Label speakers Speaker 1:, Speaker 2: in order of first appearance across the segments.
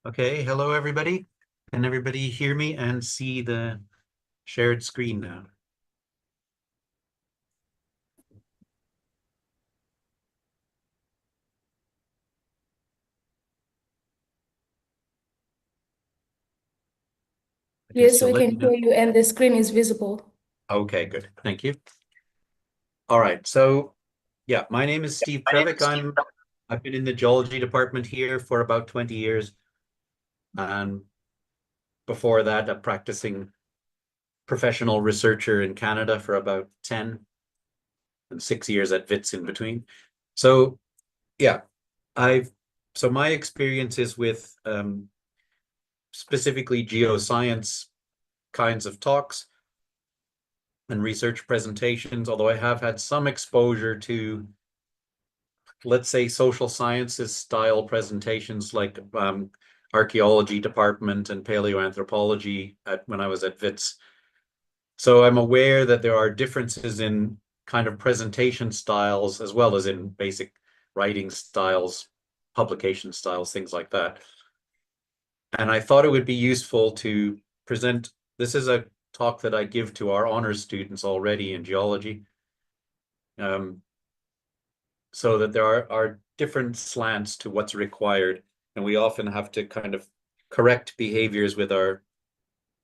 Speaker 1: Okay, hello everybody. Can everybody hear me and see the shared screen now? Okay,
Speaker 2: Yes,
Speaker 1: so
Speaker 2: we
Speaker 1: let
Speaker 2: can
Speaker 1: me know.
Speaker 2: hear you and the screen is visible.
Speaker 1: Okay, good. Thank you. All right, so yeah, my name is Steve Previck. I've been in the geology department here for about 20 years. And before that, a practicing professional researcher in Canada for about 10 and 6 years at WITS in between. So yeah, I've so my experience is with specifically geoscience kinds of talks and research presentations, although I have had some exposure to, let's say, social sciences style presentations like archaeology department and paleoanthropology when I was at WITS. So I'm aware that there are differences in kind of presentation styles as well as in basic writing styles, publication styles, things like that. And I thought it would be useful to present. This is a talk that I give to our honors students already in geology, um, so that there are different slants to what's required. And we often have to kind of correct behaviors with our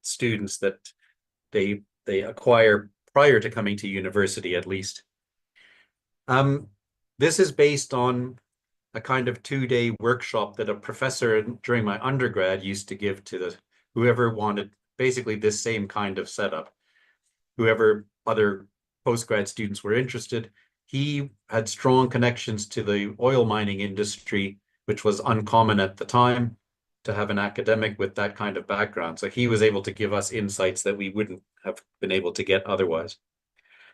Speaker 1: students that they acquire prior to coming to university, at least. Um, this is based on a kind of 2-day workshop that a professor during my undergrad used to give to the whoever wanted basically this same kind of setup. Whoever other postgrad students were interested, he had strong connections to the oil mining industry, which was uncommon at the time to have an academic with that kind of background. So he was able to give us insights that we wouldn't have been able to get otherwise.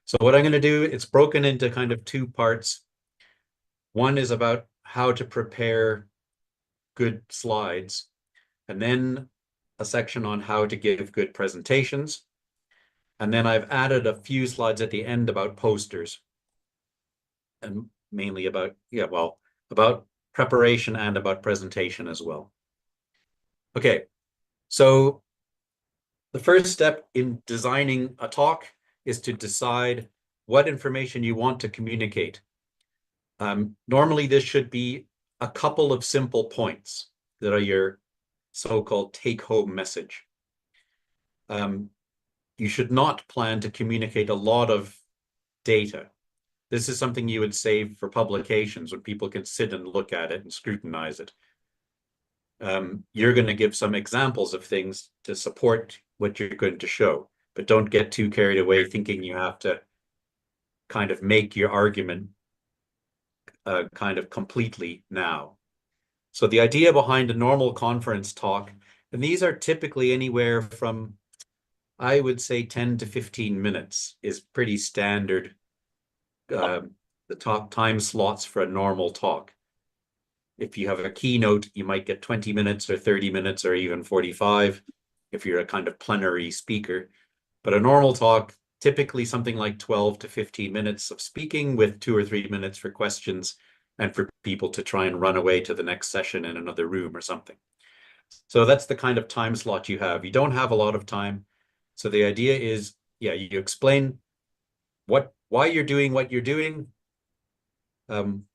Speaker 1: So what I'm going to do, it's broken into kind of two parts. One is about how to prepare good slides, and then a section on how to give good presentations. And then I've added a few slides at the end about posters and mainly about, yeah, well, about preparation and about presentation as well. Okay, so the first step in designing a talk is to decide what information you want to communicate. Normally, this should be a couple of simple points that are your so-called take-home message. Um, you should not plan to communicate a lot of data. This is something you would save for publications when people can sit and look at it and scrutinize it. You're going to give some examples of things to support what you're going to show, but don't get too carried away thinking you have to kind of make your argument kind of completely now. So the idea behind a normal conference talk, and these are typically anywhere from, I would say, 10 to 15 minutes is pretty standard. The top time slots for a normal talk. If you have a keynote, you might get 20 minutes or 30 minutes or even 45 if you're a kind of plenary speaker. But a normal talk, typically something like 12 to 15 minutes of speaking with 2 or 3 minutes for questions and for people to try and run away to the next session in another room or something. So that's the kind of time slot you have. You don't have a lot of time. So the idea is, yeah, you explain why you're doing what you're doing,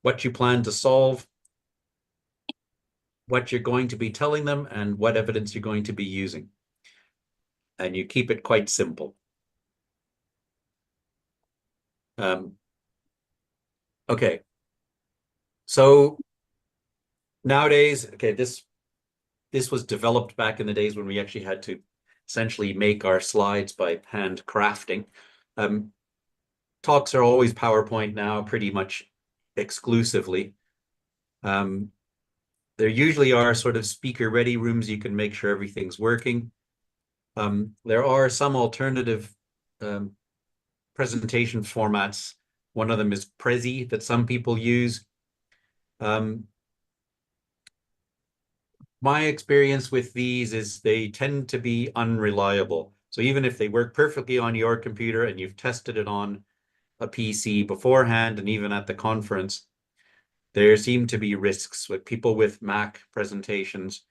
Speaker 1: what you plan to solve, what you're going to be telling them, and what evidence you're going to be using. And you keep it quite simple. Um, okay, so nowadays, okay, this was developed back in the days when we actually had to essentially make our slides by hand crafting. Um, Talks are always PowerPoint now, pretty much exclusively. Um, there usually are sort of speaker ready rooms you can make sure everything's working. There are some alternative um, presentation formats. One of them is Prezi that some people use. Um, my experience with these is they tend to be unreliable. So even if they work perfectly on your computer and you've tested it on a PC beforehand and even at the conference, there seem to be risks with people with Mac presentations.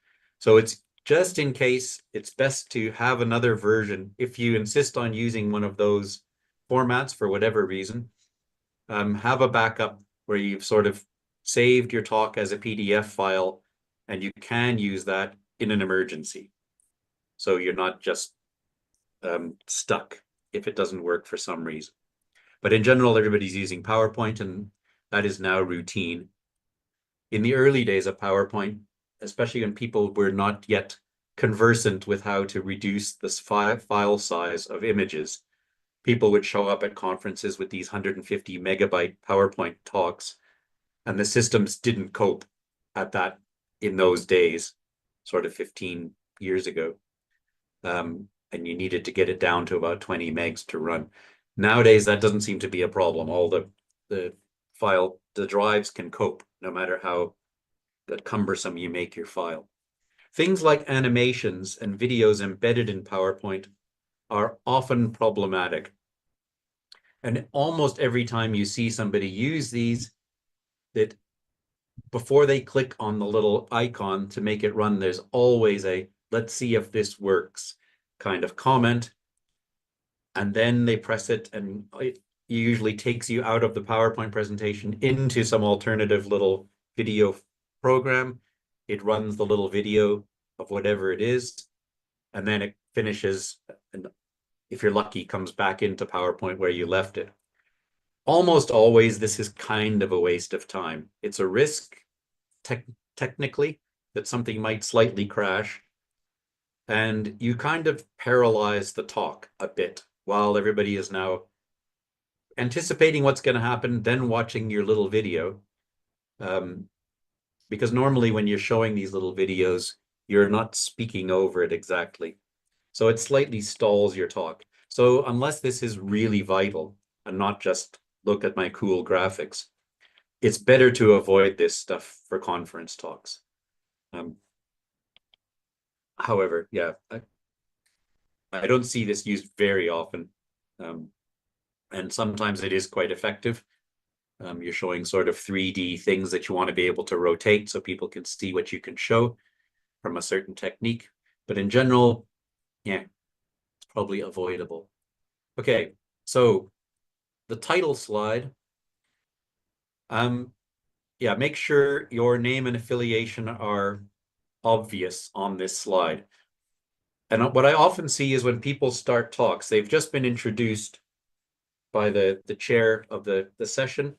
Speaker 1: So it's just in case, it's best to have another version. If you insist on using one of those formats for whatever reason, have a backup where you've sort of saved your talk as a PDF file, and you can use that in an emergency. So you're not just stuck if it doesn't work for some reason. But in general, everybody's using PowerPoint, and that is now routine. In the early days of PowerPoint, especially when people were not yet conversant with how to reduce this file size of images, people would show up at conferences with these 150 megabyte PowerPoint talks, and the systems didn't cope at that in those days, sort of 15 years ago. And you needed to get it down to about 20 megs to run. Nowadays, that doesn't seem to be a problem. All the drives can cope, no matter how cumbersome you make your file. Things like animations and videos embedded in PowerPoint are often problematic. And almost every time you see somebody use these, that before they click on the little icon to make it run, there's always a let's see if this works kind of comment. And then they press it, and it usually takes you out of the PowerPoint presentation into some alternative little video program. It runs the little video of whatever it is, and then it finishes, and if you're lucky, comes back into PowerPoint where you left it. Almost always, this is kind of a waste of time. It's a risk, technically, that something might slightly crash, and you kind of paralyze the talk a bit while everybody is now anticipating what's going to happen, then watching your little video. Because normally when you're showing these little videos, you're not speaking over it exactly. So it slightly stalls your talk. So unless this is really vital and not just look at my cool graphics, it's better to avoid this stuff for conference talks. However, yeah, I don't see this used very often. And sometimes it is quite effective. You're showing sort of 3D things that you want to be able to rotate so people can see what you can show from a certain technique. But in general, yeah, it's probably avoidable. Okay, so the title slide. Yeah, make sure your name and affiliation are obvious on this slide. And what I often see is when people start talks, they've just been introduced by the chair of the session.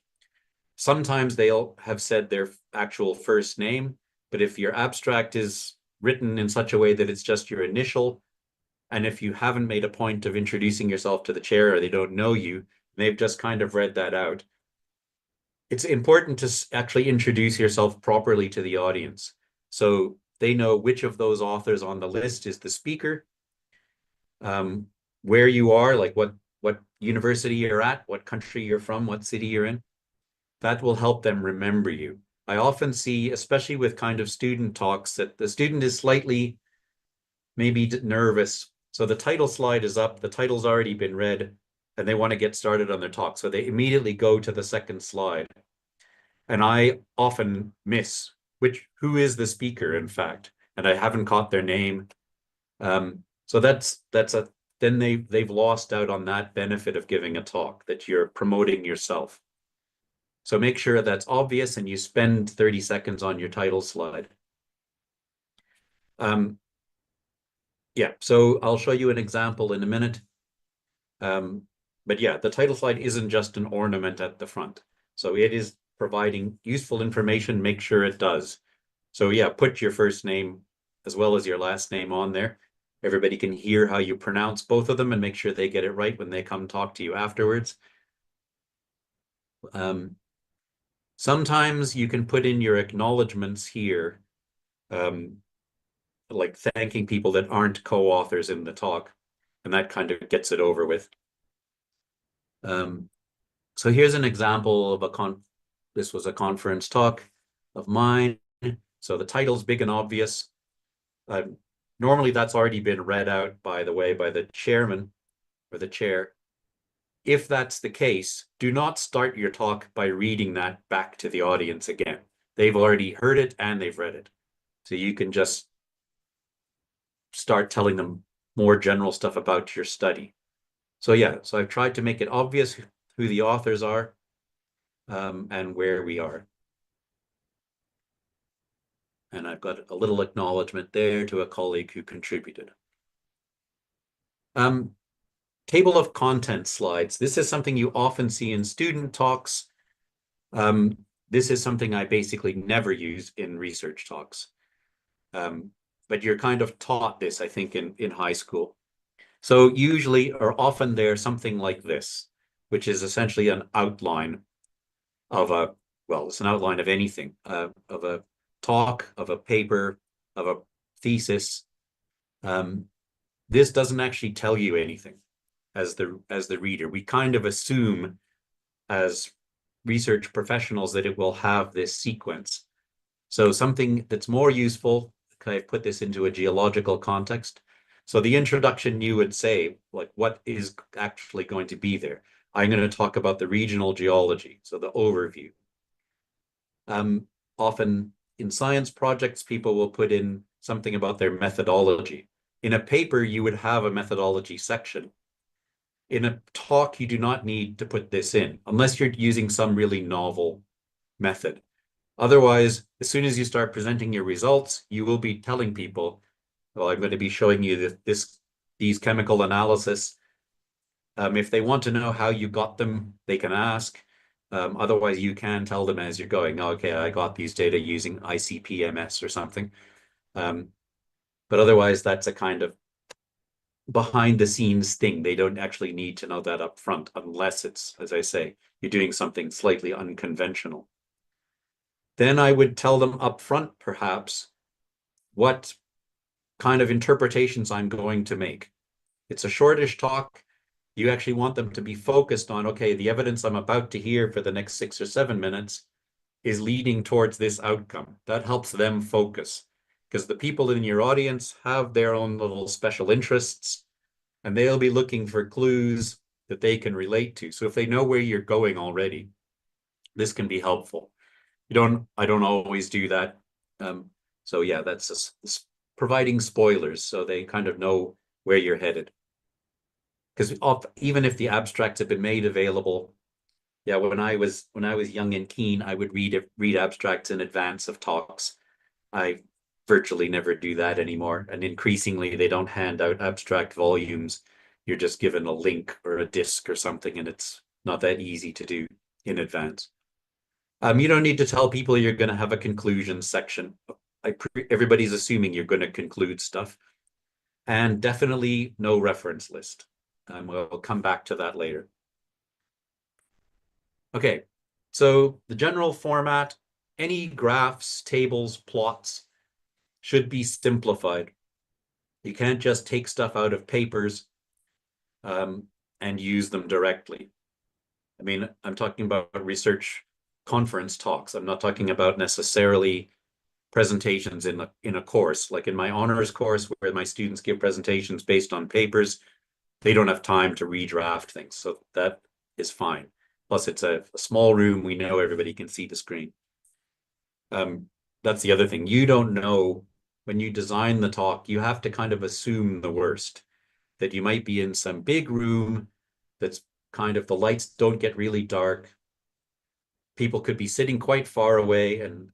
Speaker 1: Sometimes they'll have said their actual first name, but if your abstract is written in such a way that it's just your initial, and if you haven't made a point of introducing yourself to the chair or they don't know you, they've just kind of read that out. It's important to actually introduce yourself properly to the audience, so they know which of those authors on the list is the speaker, where you are, like what university you're at, what country you're from, what city you're in. That will help them remember you. I often see, especially with kind of student talks, that the student is slightly maybe nervous. So the title slide is up, the title's already been read, and they want to get started on their talk. So they immediately go to the second slide. And I often miss who is the speaker, in fact, and I haven't caught their name. So then they've lost out on that benefit of giving a talk, that you're promoting yourself. So make sure that's obvious and you spend 30 seconds on your title slide. Yeah, so I'll show you an example in a minute. But yeah, the title slide isn't just an ornament at the front. So it is providing useful information, make sure it does. So yeah, put your first name as well as your last name on there. Everybody can hear how you pronounce both of them and make sure they get it right when they come talk to you afterwards. Sometimes you can put in your acknowledgements here, like thanking people that aren't co-authors in the talk, and that kind of gets it over with. So here's an example of this was a conference talk of mine. So the title's big and obvious. Normally that's already been read out, by the way, by the chairman or the chair. If that's the case, do not start your talk by reading that back to the audience again. They've already heard it and they've read it. So you can just start telling them more general stuff about your study. So yeah, so I've tried to make it obvious who the authors are, and where we are. And I've got a little acknowledgement there to a colleague who contributed. Table of contents slides. This is something you often see in student talks. This is something I basically never use in research talks. But you're kind of taught this, I think, in high school. So usually or often there's something like this, which is essentially an outline of it's an outline of anything, of a talk, of a paper, of a thesis. This doesn't actually tell you anything as the reader. We kind of assume as research professionals that it will have this sequence. So something that's more useful, okay, I've put this into a geological context. So the introduction, you would say, like, what is actually going to be there? I'm going to talk about the regional geology, so the overview. Often in science projects, people will put in something about their methodology. In a paper, you would have a methodology section. In a talk, you do not need to put this in, unless you're using some really novel method. Otherwise, as soon as you start presenting your results, you will be telling people, well, I'm going to be showing you these chemical analysis. If they want to know how you got them, they can ask. Otherwise, you can tell them as you're going, okay, I got these data using ICP-MS or something. But otherwise, that's a kind of behind the scenes thing. They don't actually need to know that up front, unless it's, as I say, you're doing something slightly unconventional. Then I would tell them up front, perhaps, what kind of interpretations I'm going to make. It's a shortish talk. You actually want them to be focused on, okay, the evidence I'm about to hear for the next 6 or 7 minutes is leading towards this outcome. That helps them focus, because the people in your audience have their own little special interests, and they'll be looking for clues that they can relate to. So if they know where you're going already, this can be helpful. I don't always do that. So yeah, that's just providing spoilers so they kind of know where you're headed. Because even if the abstracts have been made available, yeah, when I was young and keen, I would read abstracts in advance of talks. I virtually never do that anymore, and increasingly they don't hand out abstract volumes. You're just given a link or a disc or something, and it's not that easy to do in advance. You don't need to tell people you're going to have a conclusion section. Everybody's assuming you're going to conclude stuff. And definitely no reference list. We'll come back to that later. Okay, so the general format, any graphs, tables, plots should be simplified. You can't just take stuff out of papers and use them directly. I mean, I'm talking about research conference talks. I'm not talking about necessarily presentations in a course. Like in my honors course, where my students give presentations based on papers, they don't have time to redraft things. So that is fine. Plus, it's a small room. We know everybody can see the screen. That's the other thing. You don't know when you design the talk, you have to kind of assume the worst, that you might be in some big room that's kind of, the lights don't get really dark. People could be sitting quite far away, and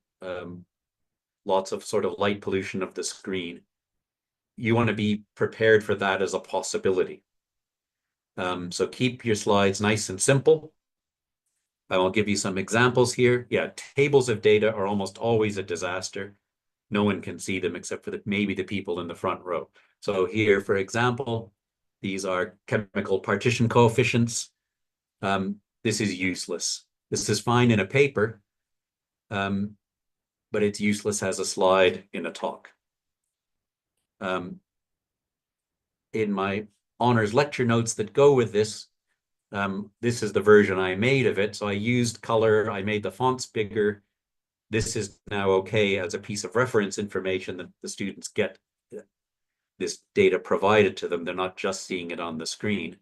Speaker 1: lots of sort of light pollution of the screen. You want to be prepared for that as a possibility. So keep your slides nice and simple. I'll give you some examples here. Yeah, tables of data are almost always a disaster. No one can see them except for maybe the people in the front row. So here, for example, these are chemical partition coefficients. This is useless. This is fine in a paper, but it's useless as a slide in a talk. In my honors lecture notes that go with this, this is the version I made of it. So I used color, I made the fonts bigger. This is now okay as a piece of reference information that the students get this data provided to them. They're not just seeing it on the screen.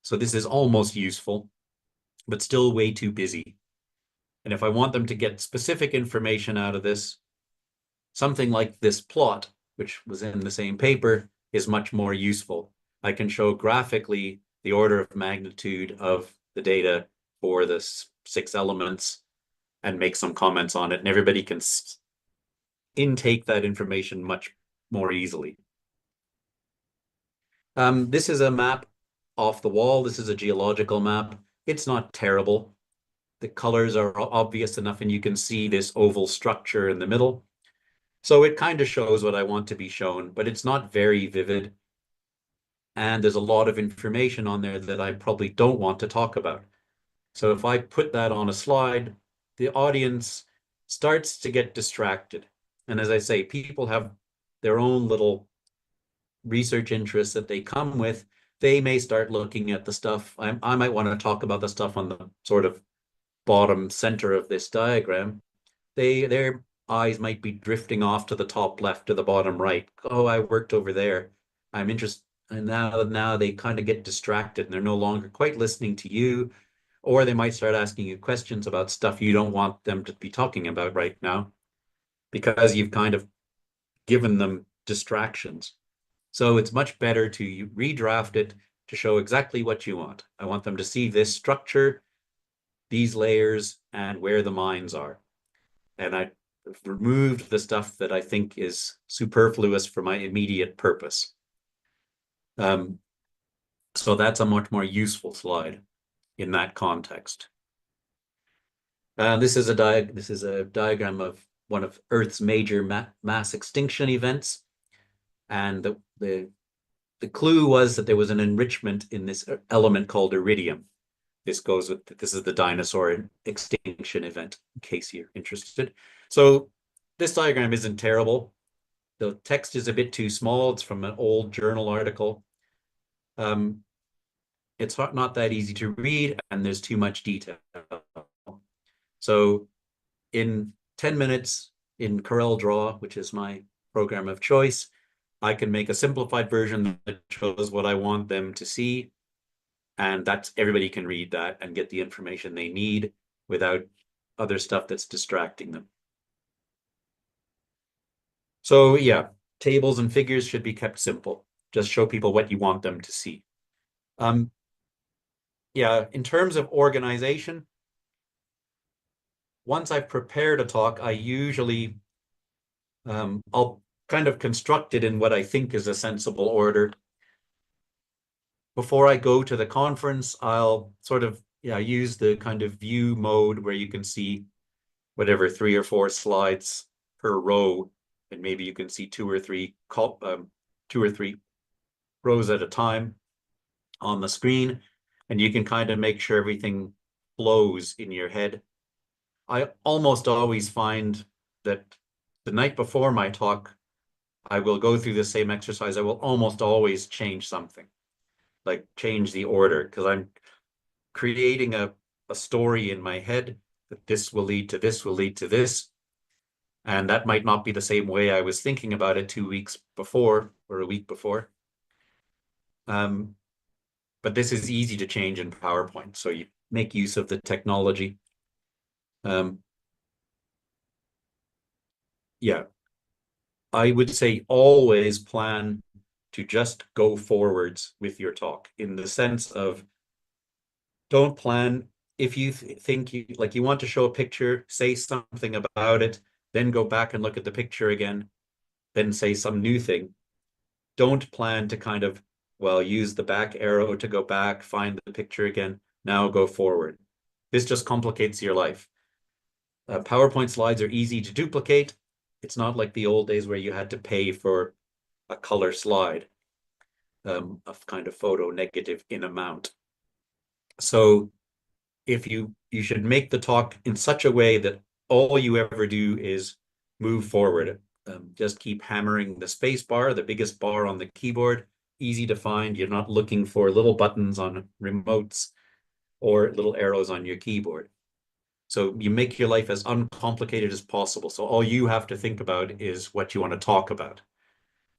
Speaker 1: So this is almost useful, but still way too busy. And if I want them to get specific information out of this, something like this plot which was in the same paper, is much more useful. I can show graphically the order of magnitude of the data for the 6 elements and make some comments on it, and everybody can intake that information much more easily. This is a map off the wall. This is a geological map. It's not terrible. The colors are obvious enough, and you can see this oval structure in the middle. So it kind of shows what I want to be shown, but it's not very vivid. And there's a lot of information on there that I probably don't want to talk about. So if I put that on a slide, the audience starts to get distracted. And as I say, people have their own little research interests that they come with. They may start looking at the stuff. I might want to talk about the stuff on the sort of bottom center of this diagram. Their eyes might be drifting off to the top left or the bottom right. Oh, I worked over there. I'm interested. And now they kind of get distracted and they're no longer quite listening to you, or they might start asking you questions about stuff you don't want them to be talking about right now because you've kind of given them distractions. So it's much better to redraft it to show exactly what you want. I want them to see this structure, these layers, and where the mines are. And I removed the stuff that I think is superfluous for my immediate purpose. So that's a much more useful slide in that context. This is a diagram of one of Earth's major mass extinction events, and the clue was that there was an enrichment in this element called iridium. This is the dinosaur extinction event, in case you're interested. So this diagram isn't terrible. The text is a bit too small. It's from an old journal article. It's not that easy to read, and there's too much detail. So in 10 minutes in CorelDRAW, which is my program of choice, I can make a simplified version that shows what I want them to see. And everybody can read that and get the information they need without other stuff that's distracting them. So yeah, tables and figures should be kept simple. Just show people what you want them to see. Yeah, in terms of organization, once I've prepared a talk, I usually, I'll kind of construct it in what I think is a sensible order. Before I go to the conference, I'll sort of use the kind of view mode where you can see whatever 3 or 4 slides per row, and maybe you can see 2 or 3 rows at a time on the screen, and you can kind of make sure everything flows in your head. I almost always find that the night before my talk, I will go through the same exercise. I will almost always change something, like change the order, because I'm creating a story in my head that this will lead to this, will lead to this. And that might not be the same way I was thinking about it 2 weeks before or a week before. But this is easy to change in PowerPoint, so you make use of the technology. Yeah, I would say always plan to just go forwards with your talk, in the sense of don't plan. If you think you want to show a picture, say something about it, then go back and look at the picture again, then say some new thing. Don't plan to kind of, use the back arrow to go back, find the picture again, now go forward. This just complicates your life. PowerPoint slides are easy to duplicate. It's not like the old days where you had to pay for a color slide, a kind of photo negative in amount. So if you should make the talk in such a way that all you ever do is move forward. Just keep hammering the space bar, the biggest bar on the keyboard, easy to find. You're not looking for little buttons on remotes or little arrows on your keyboard. So you make your life as uncomplicated as possible. So all you have to think about is what you want to talk about.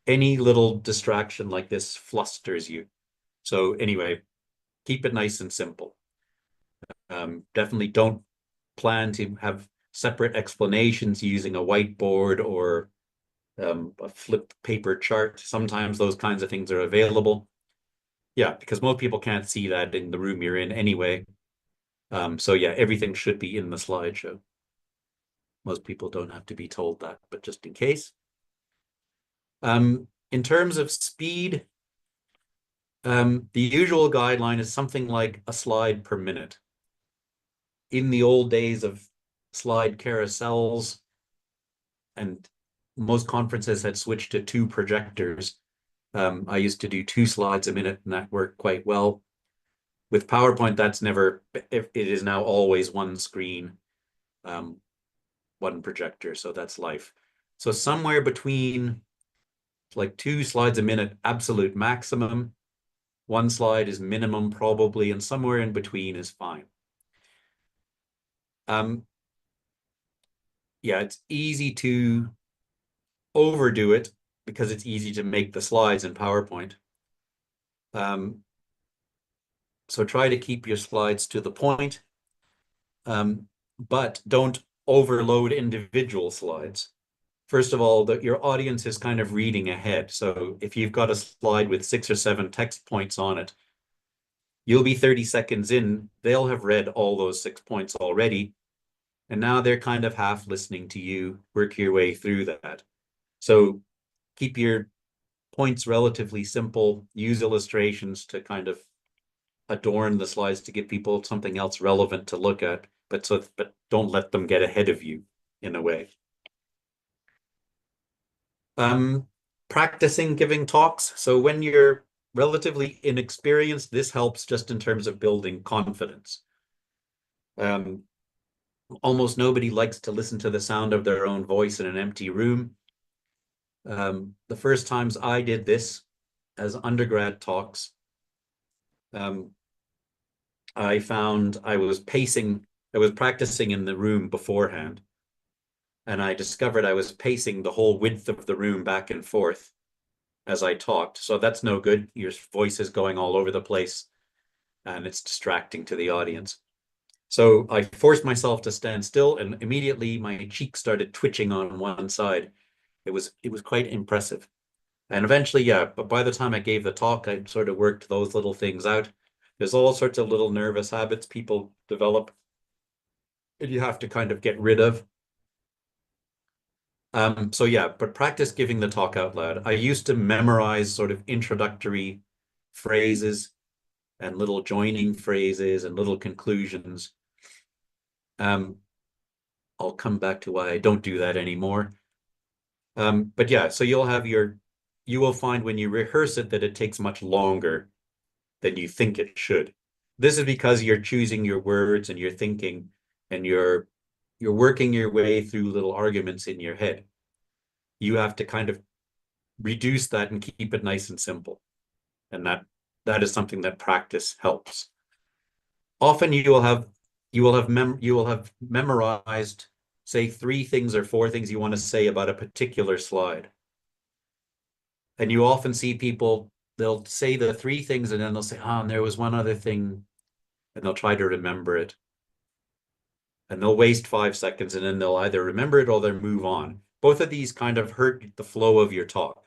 Speaker 1: Any little distraction like this flusters you. So anyway, keep it nice and simple. Definitely don't plan to have separate explanations using a whiteboard or a flipped paper chart. Sometimes those kinds of things are available. Yeah, because most people can't see that in the room you're in anyway. So yeah, everything should be in the slideshow. Most people don't have to be told that, but just in case. In terms of speed, the usual guideline is something like a slide per minute. In the old days of slide carousels, and most conferences had switched to 2 projectors. I used to do 2 slides a minute, and that worked quite well. With PowerPoint, that's never, it is now always one screen, one projector, so that's life. So somewhere between like 2 slides a minute, absolute maximum. 1 slide is minimum probably, and somewhere in between is fine. Yeah, it's easy to overdo it because it's easy to make the slides in PowerPoint. So try to keep your slides to the point, but don't overload individual slides. First of all, your audience is kind of reading ahead. So if you've got a slide with 6 or 7 text points on it, you'll be 30 seconds in, they'll have read all those 6 points already. And now they're kind of half listening to you work your way through that. So keep your points relatively simple, use illustrations to kind of adorn the slides to give people something else relevant to look at, but don't let them get ahead of you in a way. Practicing giving talks. So when you're relatively inexperienced, this helps just in terms of building confidence. Almost nobody likes to listen to the sound of their own voice in an empty room. The first times I did this as undergrad talks, I found I was practicing in the room beforehand, and I discovered I was pacing the whole width of the room back and forth as I talked. So that's no good. Your voice is going all over the place, and it's distracting to the audience. So I forced myself to stand still, and immediately my cheek started twitching on one side. It was quite impressive. And eventually, yeah, but by the time I gave the talk, I sort of worked those little things out. There's all sorts of little nervous habits people develop and you have to kind of get rid of. So yeah, but practice giving the talk out loud. I used to memorize sort of introductory phrases and little joining phrases and little conclusions. I'll come back to why I don't do that anymore. But yeah, so you will find when you rehearse it that it takes much longer than you think it should. This is because you're choosing your words and you're thinking and you're working your way through little arguments in your head. You have to kind of reduce that and keep it nice and simple. And that is something that practice helps. Often you will have memorized, say, 3 things or 4 things you want to say about a particular slide. And you often see people, they'll say the 3 things and then they'll say, oh, and there was one other thing, and they'll try to remember it. And they'll waste 5 seconds and then they'll either remember it or they'll move on. Both of these kind of hurt the flow of your talk.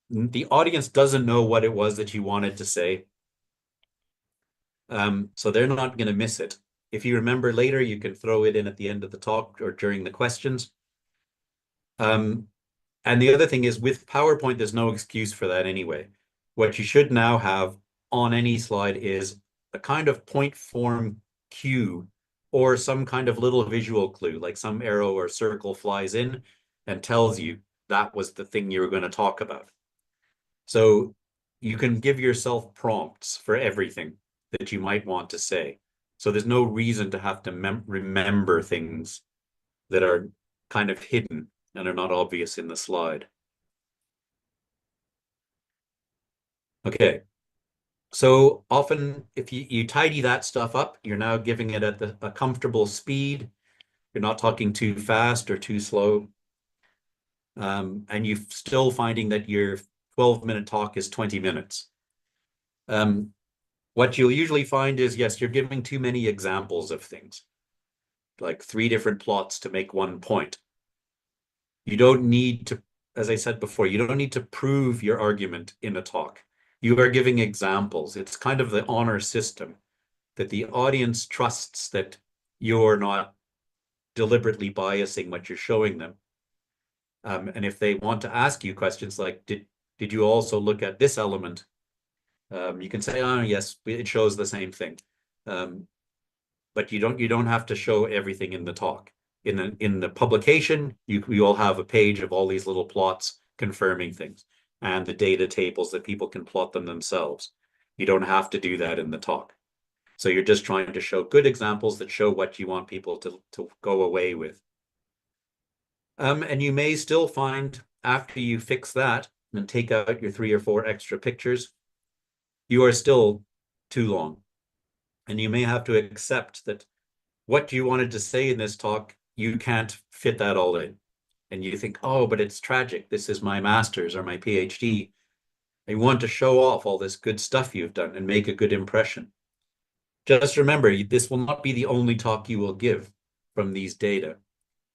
Speaker 1: The audience doesn't know what it was that you wanted to say. So they're not going to miss it. If you remember later, you can throw it in at the end of the talk or during the questions. And the other thing is with PowerPoint, there's no excuse for that anyway. What you should now have on any slide is a kind of point form cue or some kind of little visual clue, like some arrow or circle flies in and tells you that was the thing you were going to talk about. So you can give yourself prompts for everything that you might want to say. So there's no reason to have to remember things that are kind of hidden and are not obvious in the slide. Okay. So often if you tidy that stuff up, you're now giving it at a comfortable speed. You're not talking too fast or too slow. And you're still finding that your 12-minute talk is 20 minutes. What you'll usually find is, yes, you're giving too many examples of things, like 3 different plots to make one point. You don't need to, as I said before, you don't need to prove your argument in a talk. You are giving examples. It's kind of the honor system that the audience trusts that you're not deliberately biasing what you're showing them. And if they want to ask you questions like, did you also look at this element? You can say, oh, yes, it shows the same thing. But you don't have to show everything in the talk. In the publication, you will have a page of all these little plots confirming things and the data tables that people can plot them themselves. You don't have to do that in the talk. So you're just trying to show good examples that show what you want people to go away with. And you may still find after you fix that and take out your 3 or 4 extra pictures, you are still too long. And you may have to accept that what you wanted to say in this talk, you can't fit that all in. And you think, oh, but it's tragic. This is my master's or my PhD. I want to show off all this good stuff you've done and make a good impression. Just remember, this will not be the only talk you will give from these data.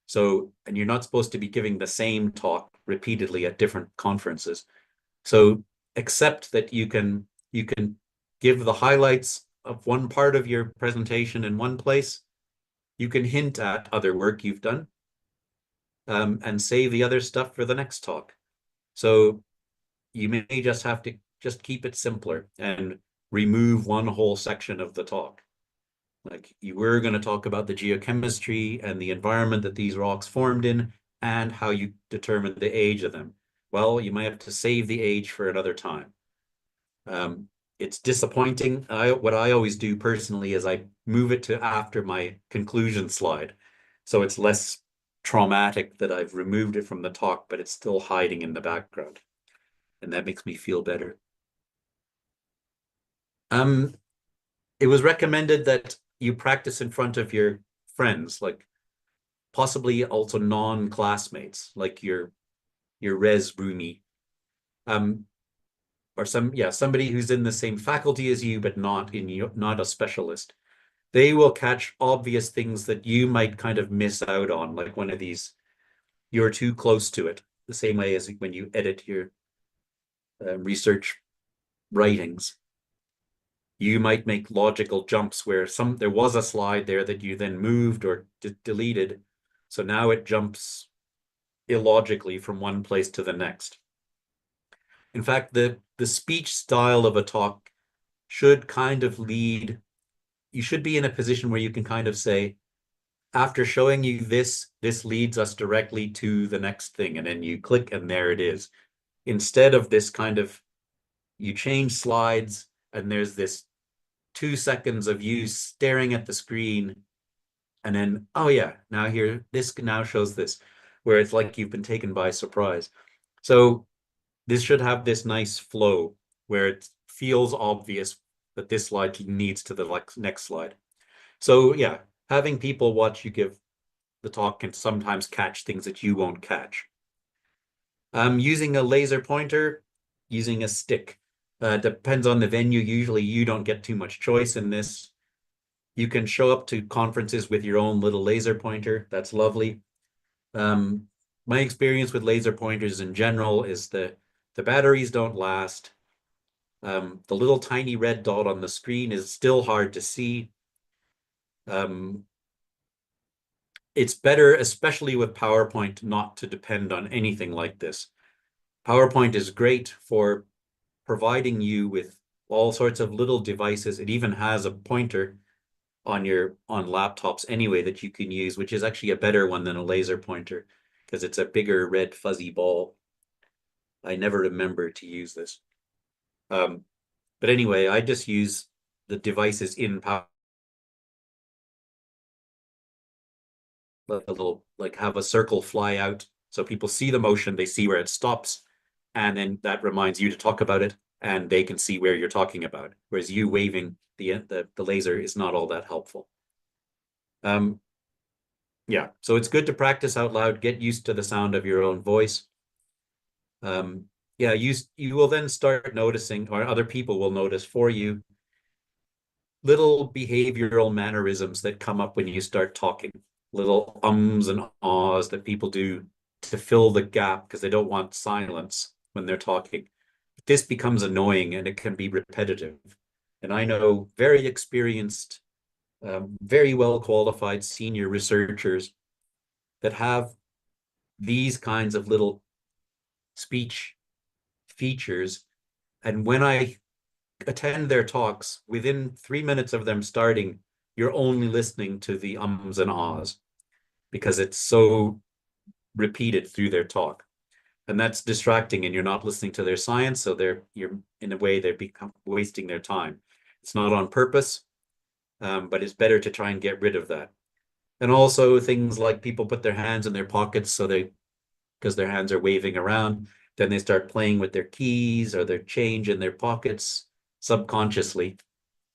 Speaker 1: So, and you're not supposed to be giving the same talk repeatedly at different conferences. So accept that you can give the highlights of one part of your presentation in one place. You can hint at other work you've done, and save the other stuff for the next talk. So you may just have to just keep it simpler and remove one whole section of the talk. Like you were going to talk about the geochemistry and the environment that these rocks formed in and how you determine the age of them. Well, you might have to save the age for another time. It's disappointing. What I always do personally is I move it to after my conclusion slide. So it's less traumatic that I've removed it from the talk, but it's still hiding in the background. And that makes me feel better. It was recommended that you practice in front of your friends, like possibly also non-classmates, like your res roomie. Or somebody who's in the same faculty as you, but not a specialist. They will catch obvious things that you might kind of miss out on, like one of these, you're too close to it, the same way as when you edit your research writings. You might make logical jumps where there was a slide there that you then moved or deleted. So now it jumps illogically from one place to the next. In fact, the speech style of a talk should kind of lead, you should be in a position where you can kind of say, after showing you this leads us directly to the next thing. And then you click and there it is. Instead of this kind of, you change slides and there's this 2 seconds of you staring at the screen. And then, oh yeah, now here, this now shows this, where it's like you've been taken by surprise. So this should have this nice flow where it feels obvious that this slide needs to the next slide. So yeah, having people watch you give the talk can sometimes catch things that you won't catch. Using a laser pointer, using a stick, depends on the venue. Usually you don't get too much choice in this. You can show up to conferences with your own little laser pointer. That's lovely. My experience with laser pointers in general is the batteries don't last. The little tiny red dot on the screen is still hard to see. It's better, especially with PowerPoint, not to depend on anything like this. PowerPoint is great for providing you with all sorts of little devices. It even has a pointer on laptops anyway that you can use, which is actually a better one than a laser pointer because it's a bigger red fuzzy ball. I never remember to use this. But anyway, I just use the devices in PowerPoint. A little, like have a circle fly out so people see the motion, they see where it stops, and then that reminds you to talk about it and they can see where you're talking about. Whereas you waving the laser is not all that helpful. Yeah, so it's good to practice out loud, get used to the sound of your own voice. Yeah, you will then start noticing, or other people will notice for you, little behavioral mannerisms that come up when you start talking, little ums and ahs that people do to fill the gap because they don't want silence when they're talking. This becomes annoying and it can be repetitive. And I know very experienced, very well qualified senior researchers that have these kinds of little speech features. And when I attend their talks, within 3 minutes of them starting, you're only listening to the ums and ahs because it's so repeated through their talk. And that's distracting, and you're not listening to their science. So you're in a way they're become wasting their time. It's not on purpose, but it's better to try and get rid of that. And also things like people put their hands in their pockets because their hands are waving around, then they start playing with their keys or their change in their pockets subconsciously.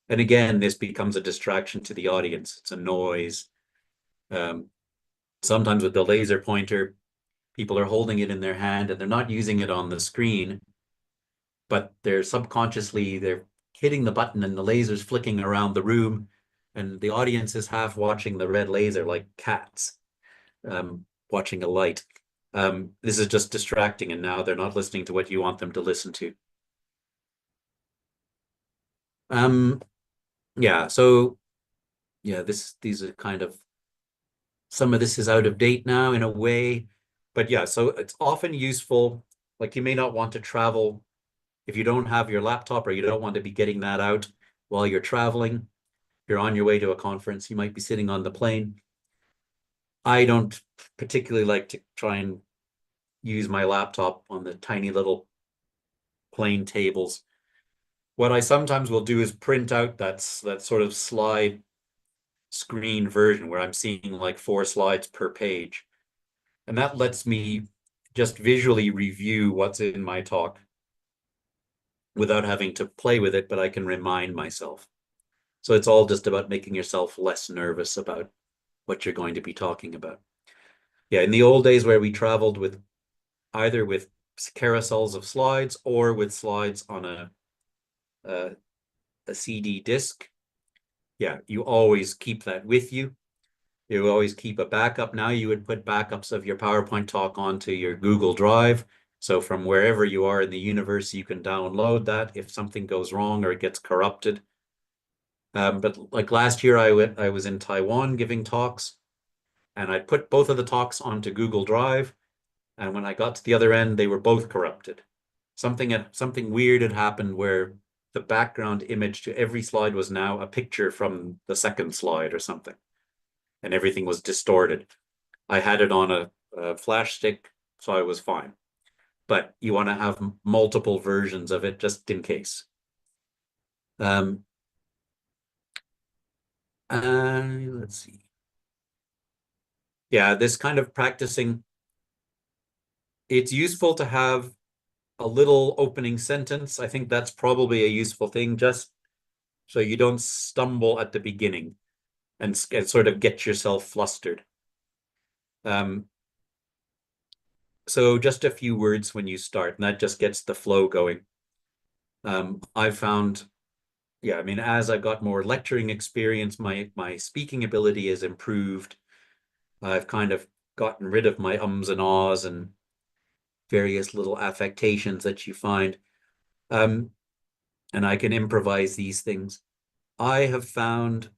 Speaker 1: And again, this becomes a distraction to the audience. It's a noise. Sometimes with the laser pointer, people are holding it in their hand and they're not using it on the screen, but they're hitting the button and the laser's flicking around the room, and the audience is half watching the red laser like cats watching a light. This is just distracting, and now they're not listening to what you want them to listen to. Yeah, so yeah, these are kind of, some of this is out of date now in a way, but yeah, so it's often useful. Like you may not want to travel if you don't have your laptop or you don't want to be getting that out while you're traveling. You're on your way to a conference, you might be sitting on the plane. I don't particularly like to try and use my laptop on the tiny little plane tables. What I sometimes will do is print out that sort of slide screen version where I'm seeing like 4 slides per page. And that lets me just visually review what's in my talk without having to play with it, but I can remind myself. So it's all just about making yourself less nervous about what you're going to be talking about. Yeah, in the old days where we traveled with either with carousels of slides or with slides on a CD disc, yeah, you always keep that with you. You always keep a backup. Now you would put backups of your PowerPoint talk onto your Google Drive. So from wherever you are in the universe, you can download that if something goes wrong or it gets corrupted. But like last year, I was in Taiwan giving talks, and I put both of the talks onto Google Drive. And when I got to the other end, they were both corrupted. Something weird had happened where the background image to every slide was now a picture from the second slide or something, and everything was distorted. I had it on a flash stick, so I was fine. But you want to have multiple versions of it just in case. Let's see. Yeah, this kind of practicing, it's useful to have a little opening sentence. I think that's probably a useful thing, just so you don't stumble at the beginning and sort of get yourself flustered. So just a few words when you start, and that just gets the flow going. I've found, yeah, I mean, as I've got more lecturing experience, my speaking ability has improved. I've kind of gotten rid of my ums and ahs and various little affectations that you find. And I can improvise these things. I have found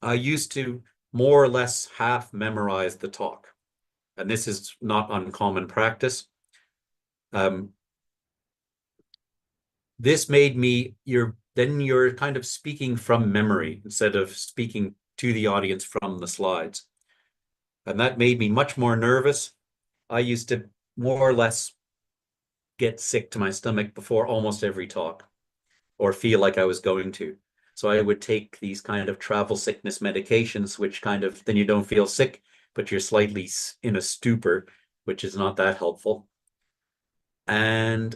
Speaker 1: I used to more or less half memorize the talk, and this is not uncommon practice. This made me, you're kind of speaking from memory instead of speaking to the audience from the slides. And that made me much more nervous. I used to more or less get sick to my stomach before almost every talk, or feel like I was going to. So I would take these kind of travel sickness medications, which kind of, then you don't feel sick, but you're slightly in a stupor, which is not that helpful. And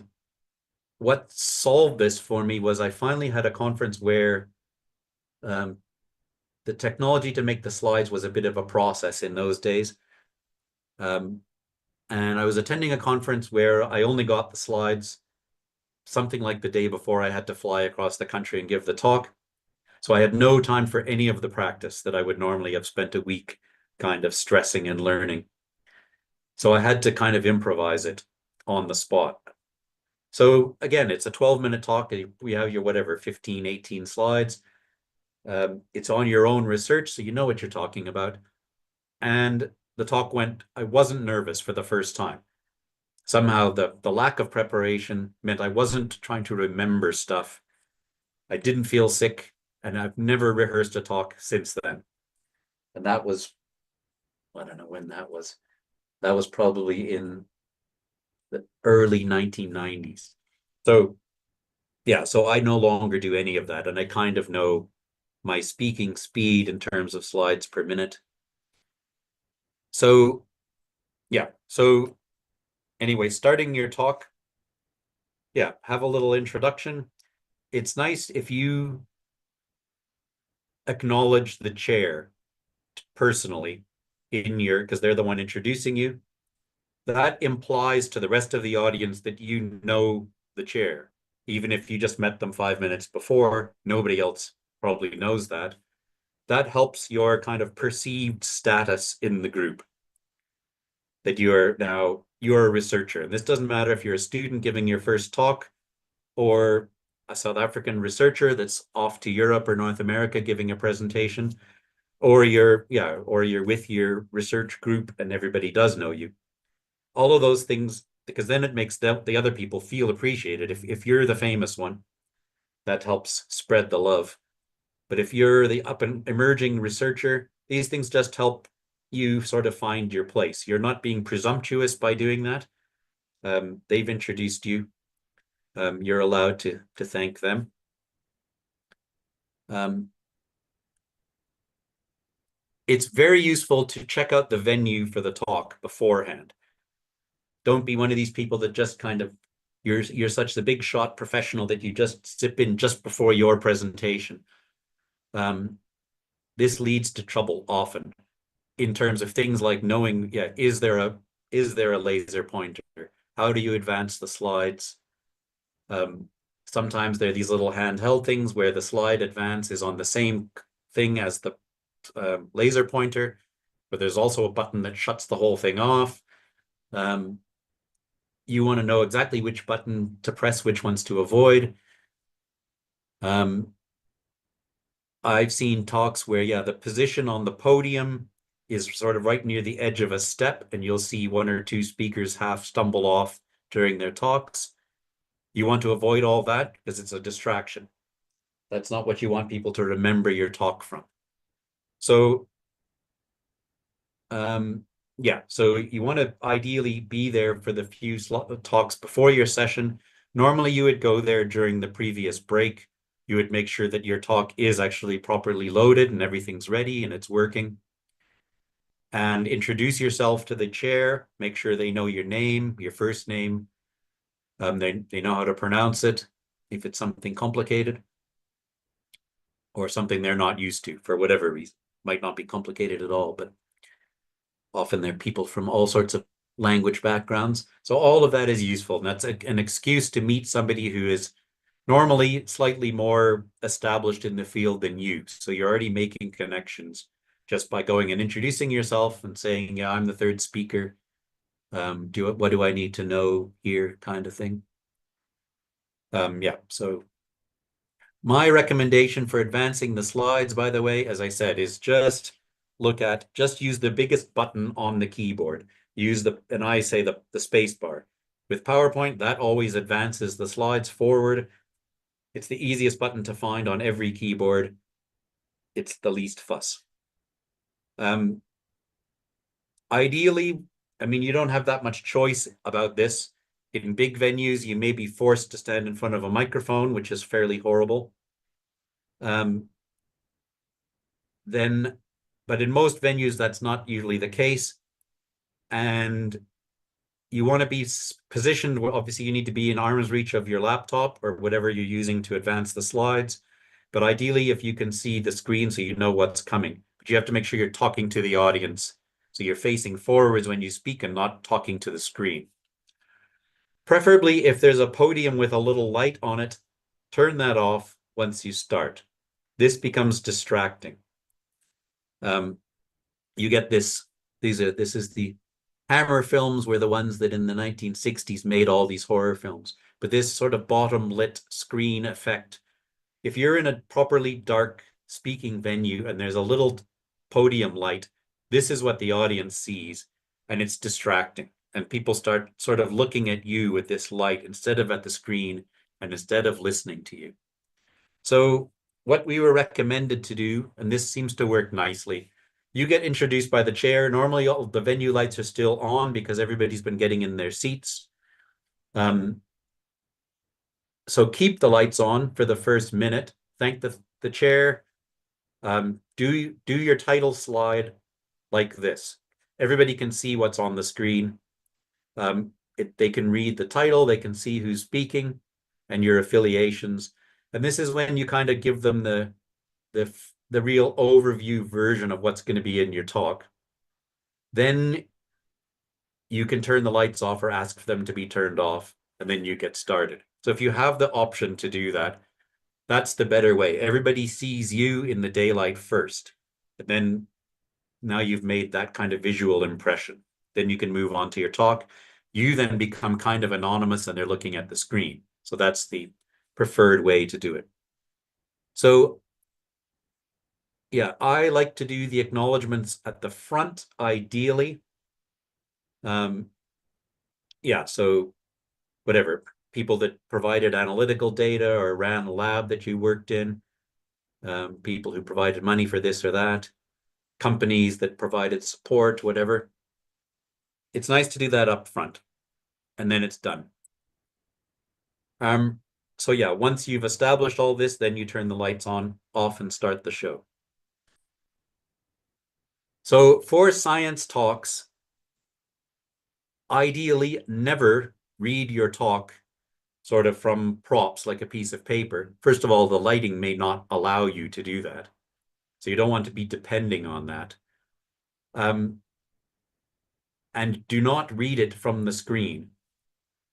Speaker 1: what solved this for me was I finally had a conference where the technology to make the slides was a bit of a process in those days. And I was attending a conference where I only got the slides something like the day before I had to fly across the country and give the talk. So I had no time for any of the practice that I would normally have spent a week kind of stressing and learning. So I had to kind of improvise it on the spot. So again, it's a 12-minute talk. We have your whatever, 15, 18 slides. It's on your own research, so you know what you're talking about. And the talk went, I wasn't nervous for the first time. Somehow the lack of preparation meant I wasn't trying to remember stuff. I didn't feel sick, and I've never rehearsed a talk since then. And that was, I don't know when that was. That was probably in the early 1990s. So yeah, so I no longer do any of that, and I kind of know my speaking speed in terms of slides per minute. So yeah, so anyway, starting your talk, yeah, have a little introduction. It's nice if you acknowledge the chair personally in your, because they're the one introducing you. That implies to the rest of the audience that you know the chair. Even if you just met them 5 minutes before, nobody else probably knows that. That helps your kind of perceived status in the group. That you're a researcher. And this doesn't matter if you're a student giving your first talk or a South African researcher that's off to Europe or North America giving a presentation, or you're with your research group and everybody does know you. All of those things, because then it makes the other people feel appreciated. If you're the famous one, that helps spread the love. But if you're the up and emerging researcher, these things just help you sort of find your place. You're not being presumptuous by doing that. They've introduced you. You're allowed to thank them. It's very useful to check out the venue for the talk beforehand. Don't be one of these people that just kind of, you're such the big shot professional that you just zip in just before your presentation. This leads to trouble often in terms of things like knowing, is there a laser pointer? How do you advance the slides? Sometimes there are these little handheld things where the slide advance is on the same thing as the laser pointer, but there's also a button that shuts the whole thing off. You want to know exactly which button to press, which ones to avoid. I've seen talks where, the position on the podium is sort of right near the edge of a step, and you'll see one or two speakers half stumble off during their talks. You want to avoid all that because it's a distraction. That's not what you want people to remember your talk from. So, so you want to ideally be there for the few talks before your session. Normally, you would go there during the previous break. You would make sure that your talk is actually properly loaded and everything's ready and it's working. And introduce yourself to the chair. Make sure they know your name, your first name. They know how to pronounce it if it's something complicated or something they're not used to for whatever reason. Might not be complicated at all, but often they're people from all sorts of language backgrounds. So all of that is useful. And that's an excuse to meet somebody who is normally slightly more established in the field than you. So you're already making connections just by going and introducing yourself and saying, yeah, I'm the third speaker. What do I need to know here, kind of thing. So my recommendation for advancing the slides, by the way, as I said, is just use the biggest button on the keyboard. And I say the space bar. With PowerPoint, that always advances the slides forward. It's the easiest button to find on every keyboard. It's the least fuss. Ideally, you don't have that much choice about this. In big venues, you may be forced to stand in front of a microphone, which is fairly horrible. But in most venues, that's not usually the case. And you want to be positioned where obviously you need to be in arm's reach of your laptop or whatever you're using to advance the slides. But ideally, if you can see the screen so you know what's coming, but you have to make sure you're talking to the audience. So you're facing forwards when you speak and not talking to the screen. Preferably, if there's a podium with a little light on it, turn that off once you start. This becomes distracting. You get this. This is the Hammer Films were the ones that in the 1960s made all these horror films. But this sort of bottom lit screen effect, if you're in a properly dark speaking venue and there's a little podium light, this is what the audience sees, and it's distracting. And people start sort of looking at you with this light instead of at the screen and instead of listening to you. So what we were recommended to do, and this seems to work nicely, you get introduced by the chair. Normally all the venue lights are still on because everybody's been getting in their seats. So keep the lights on for the first minute. Thank the chair. Do your title slide like this. Everybody can see what's on the screen. They can read the title, they can see who's speaking and your affiliations. And this is when you kind of give them the real overview version of what's going to be in your talk. Then you can turn the lights off or ask for them to be turned off, and then you get started. So if you have the option to do that, that's the better way. Everybody sees you in the daylight first, and then now you've made that kind of visual impression. Then you can move on to your talk. You then become kind of anonymous and they're looking at the screen. So that's the preferred way to do it. So yeah, I like to do the acknowledgements at the front, ideally. Yeah, so whatever, people that provided analytical data or ran a lab that you worked in, people who provided money for this or that, companies that provided support, whatever. It's nice to do that up front, and then it's done. So yeah, once you've established all this, then you turn the lights on, off, and start the show. So for science talks, ideally never read your talk sort of from props like a piece of paper. First of all, the lighting may not allow you to do that. So you don't want to be depending on that. And do not read it from the screen.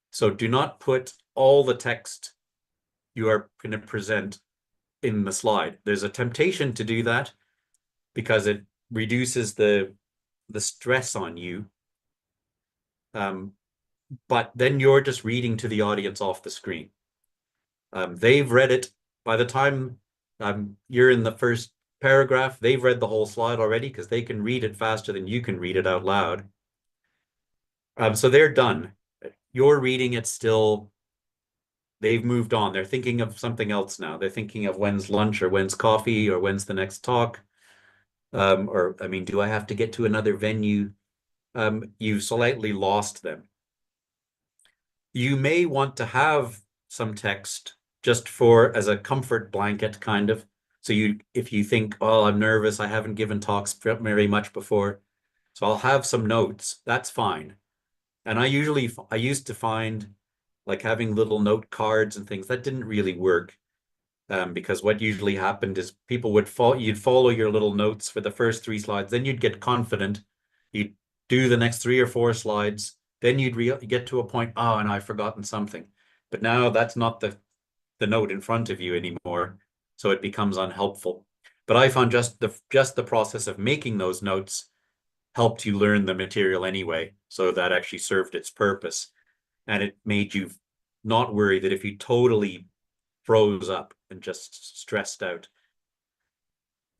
Speaker 1: So do not put all the text you are going to present in the slide. There's a temptation to do that because it reduces the stress on you. But then you're just reading to the audience off the screen. They've read it. By the time you're in the first paragraph, they've read the whole slide already because they can read it faster than you can read it out loud. So they're done. You're reading it still. They've moved on. They're thinking of something else now. They're thinking of when's lunch or when's coffee or when's the next talk. Or, I mean, do I have to get to another venue? You've slightly lost them. You may want to have some text just for as a comfort blanket, kind of. So if you think, oh, I'm nervous, I haven't given talks very much before, so I'll have some notes. That's fine. And I used to find like having little note cards and things that didn't really work. Because what usually happened is people you'd follow your little notes for the first 3 slides, then you'd get confident, you'd do the next 3 or 4 slides, then you'd get to a point, oh, and I've forgotten something. But now that's not the note in front of you anymore, so it becomes unhelpful. But I found just the process of making those notes helped you learn the material anyway, so that actually served its purpose, and it made you not worry that if you totally froze up and just stressed out,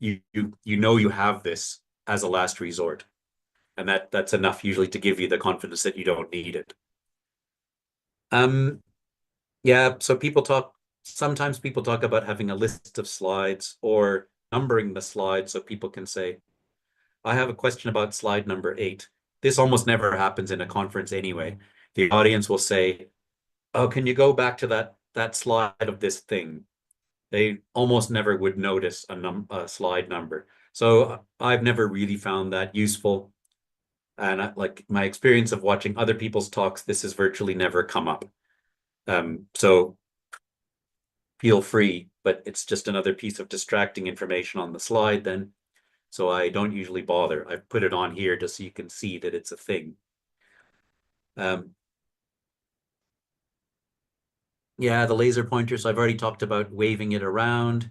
Speaker 1: you know you have this as a last resort, and that's enough usually to give you the confidence that you don't need it. Yeah, so sometimes people talk about having a list of slides or numbering the slides so people can say, I have a question about slide number 8. This almost never happens in a conference anyway. The audience will say, oh, can you go back to that slide of this thing? They almost never would notice a slide number. So I've never really found that useful. And like my experience of watching other people's talks, this has virtually never come up. So feel free, but it's just another piece of distracting information on the slide then. So I don't usually bother. I've put it on here just so you can see that it's a thing. Yeah, the laser pointers, I've already talked about waving it around,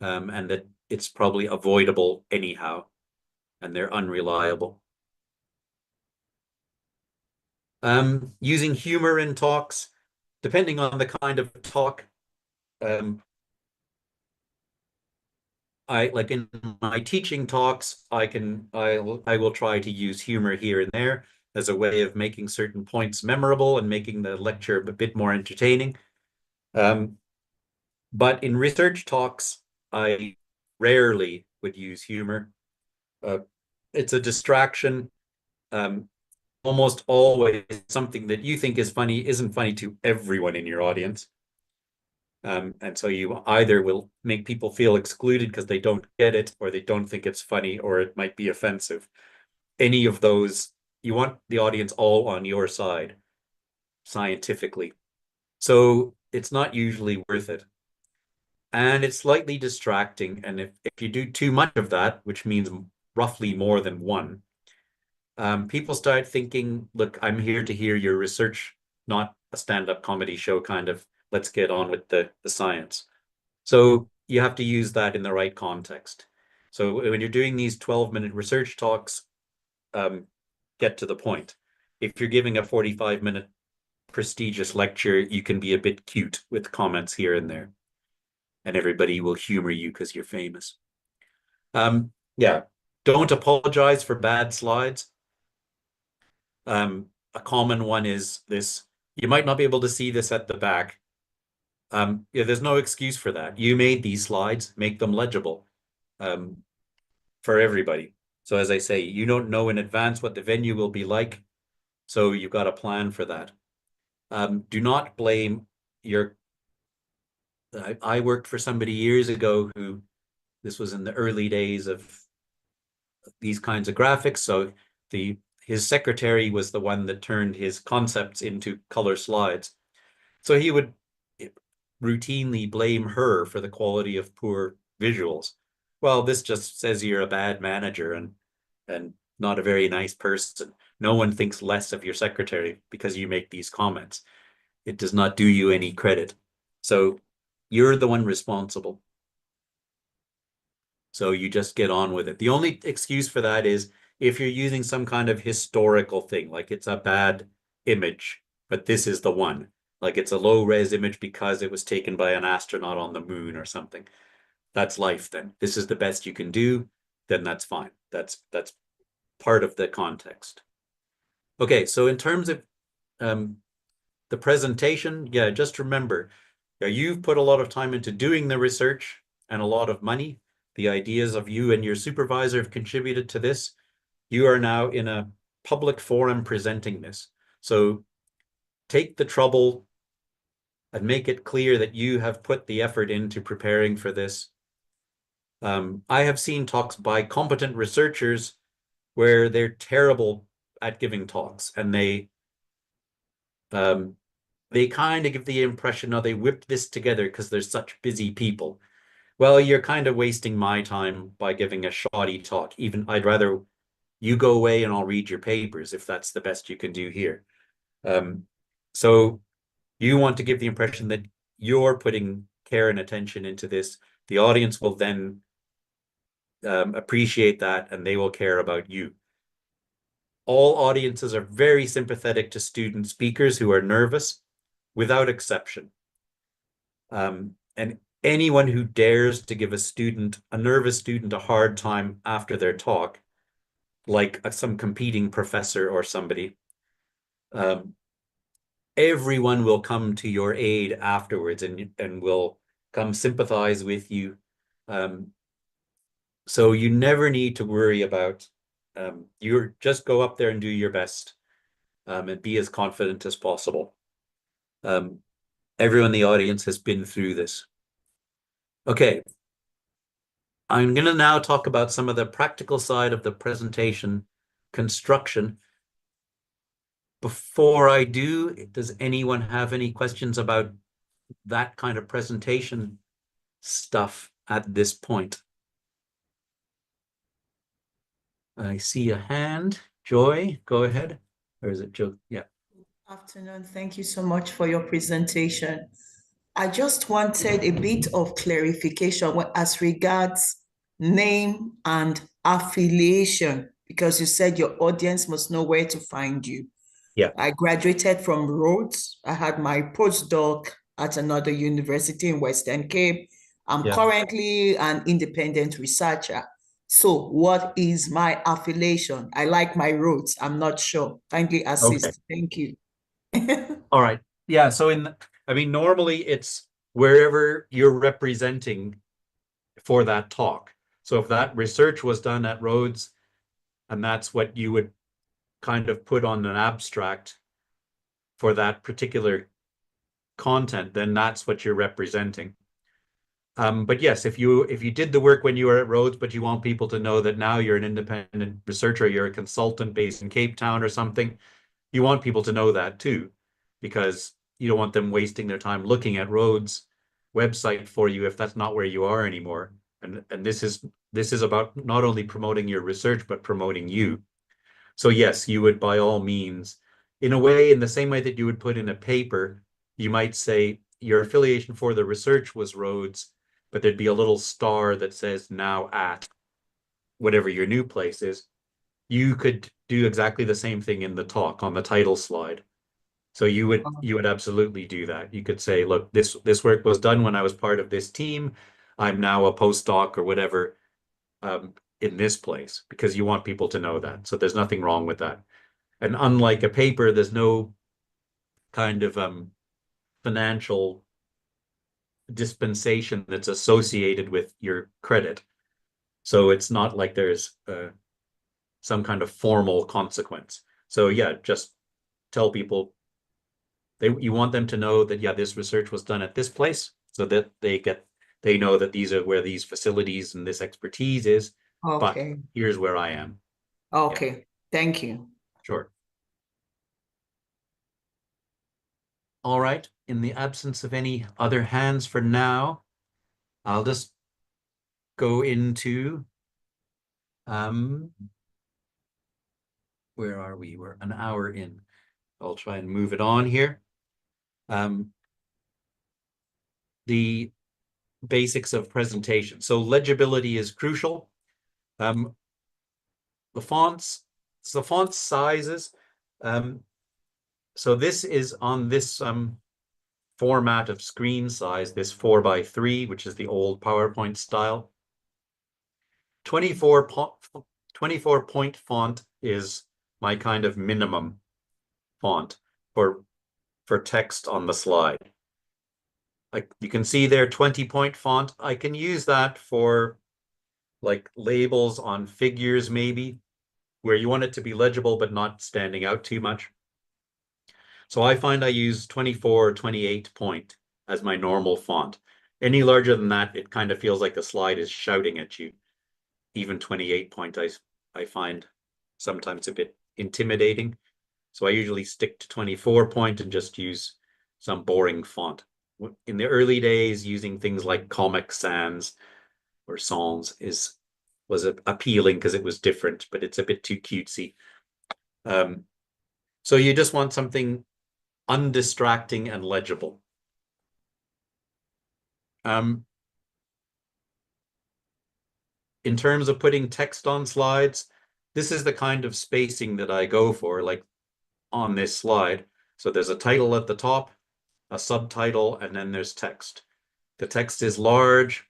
Speaker 1: and that it's probably avoidable anyhow, and they're unreliable. Using humor in talks, depending on the kind of talk. I like in my teaching talks, I will try to use humor here and there as a way of making certain points memorable and making the lecture a bit more entertaining. But in research talks, I rarely would use humor. It's a distraction. Almost always something that you think is funny isn't funny to everyone in your audience. And so you either will make people feel excluded because they don't get it, or they don't think it's funny, or it might be offensive. Any of those, you want the audience all on your side scientifically. So it's not usually worth it. And it's slightly distracting. And if you do too much of that, which means roughly more than one, people start thinking, look, I'm here to hear your research, not a stand-up comedy show kind of, let's get on with the science. So you have to use that in the right context. So when you're doing these 12-minute research talks, get to the point. If you're giving a 45-minute prestigious lecture, you can be a bit cute with comments here and there. And everybody will humor you because you're famous. Yeah, don't apologize for bad slides. A common one is this. You might not be able to see this at the back. Yeah, there's no excuse for that. You made these slides, make them legible for everybody. So as I say, you don't know in advance what the venue will be like, so you've got a plan for that. Do not blame your. I worked for somebody years ago who, this was in the early days of these kinds of graphics. So his secretary was the one that turned his concepts into color slides. So he would routinely blame her for the quality of poor visuals. Well, this just says you're a bad manager and not a very nice person. No one thinks less of your secretary because you make these comments. It does not do you any credit. So you're the one responsible. So you just get on with it. The only excuse for that is if you're using some kind of historical thing, like it's a bad image, but this is the one. Like it's a low res image because it was taken by an astronaut on the moon or something. That's life then. This is the best you can do, then that's fine. That's part of the context. Okay, so in terms of the presentation, yeah, just remember, you've put a lot of time into doing the research and a lot of money. The ideas of you and your supervisor have contributed to this. You are now in a public forum presenting this. So take the trouble and make it clear that you have put the effort into preparing for this. I have seen talks by competent researchers where they're terrible at giving talks, and they kind of give the impression, oh, they whipped this together because they're such busy people. Well, you're kind of wasting my time by giving a shoddy talk. Even I'd rather you go away and I'll read your papers if that's the best you can do here. So you want to give the impression that you're putting care and attention into this. The audience will then appreciate that and they will care about you. All audiences are very sympathetic to student speakers who are nervous, without exception. And anyone who dares to give a nervous student a hard time after their talk, like some competing professor or somebody, everyone will come to your aid afterwards and will come sympathize with you. So you never need to worry about, you just go up there and do your best and be as confident as possible. Everyone in the audience has been through this. Okay. I'm going to now talk about some of the practical side of the presentation construction. Before I do, does anyone have any questions about that kind of presentation stuff at this point? I see a hand. Joy, go ahead. Or is it Joe? Yeah.
Speaker 3: Afternoon. Thank you so much for your presentation. I just wanted a bit of clarification as regards name and affiliation, because you said your audience must know where to find you.
Speaker 1: Yeah.
Speaker 3: I graduated from Rhodes. I had my postdoc at another university in Western Cape. I'm
Speaker 1: Yeah.
Speaker 3: currently an independent researcher. So what is my affiliation? I like my Rhodes. I'm not sure. Kindly
Speaker 1: Okay.
Speaker 3: assist. Thank you.
Speaker 1: All right. Yeah. So I mean, normally it's wherever you're representing for that talk. So if that research was done at Rhodes, and that's what you would kind of put on an abstract for that particular content, then that's what you're representing. But yes, if you did the work when you were at Rhodes, but you want people to know that now you're an independent researcher, you're a consultant based in Cape Town or something, you want people to know that too, because you don't want them wasting their time looking at Rhodes website for you if that's not where you are anymore. And this is about not only promoting your research, but promoting you. So yes, you would by all means, in a way, in the same way that you would put in a paper, you might say your affiliation for the research was Rhodes, but there'd be a little star that says now at whatever your new place is. You could do exactly the same thing in the talk on the title slide. So you would absolutely do that. You could say, look, this work was done when I was part of this team. I'm now a postdoc or whatever in this place, because you want people to know that. So there's nothing wrong with that. And unlike a paper, there's no kind of financial dispensation that's associated with your credit. So it's not like there's some kind of formal consequence. So yeah, just tell people you want them to know that yeah, this research was done at this place, so that they know that these are where these facilities and this expertise is. But
Speaker 3: Okay.
Speaker 1: here's where I am.
Speaker 3: Okay. Thank you.
Speaker 1: Sure. All right. In the absence of any other hands for now, I'll just go into where are we? We're an hour in. I'll try and move it on here. The basics of presentation. So legibility is crucial. The fonts, so the font sizes. So this is on this format of screen size, this 4:3, which is the old PowerPoint style. 24 point font is my kind of minimum font for text on the slide. Like you can see there, 20-point font. I can use that for like labels on figures, maybe, where you want it to be legible but not standing out too much. So I find I use 24 or 28 point as my normal font. Any larger than that, it kind of feels like the slide is shouting at you. Even 28 point, I find sometimes a bit intimidating. So I usually stick to 24 point and just use some boring font. In the early days, using things like Comic Sans or Sans was appealing because it was different, but it's a bit too cutesy. So you just want something undistracting and legible. In terms of putting text on slides, this is the kind of spacing that I go for, like on this slide. So there's a title at the top, a subtitle, and then there's text. The text is large.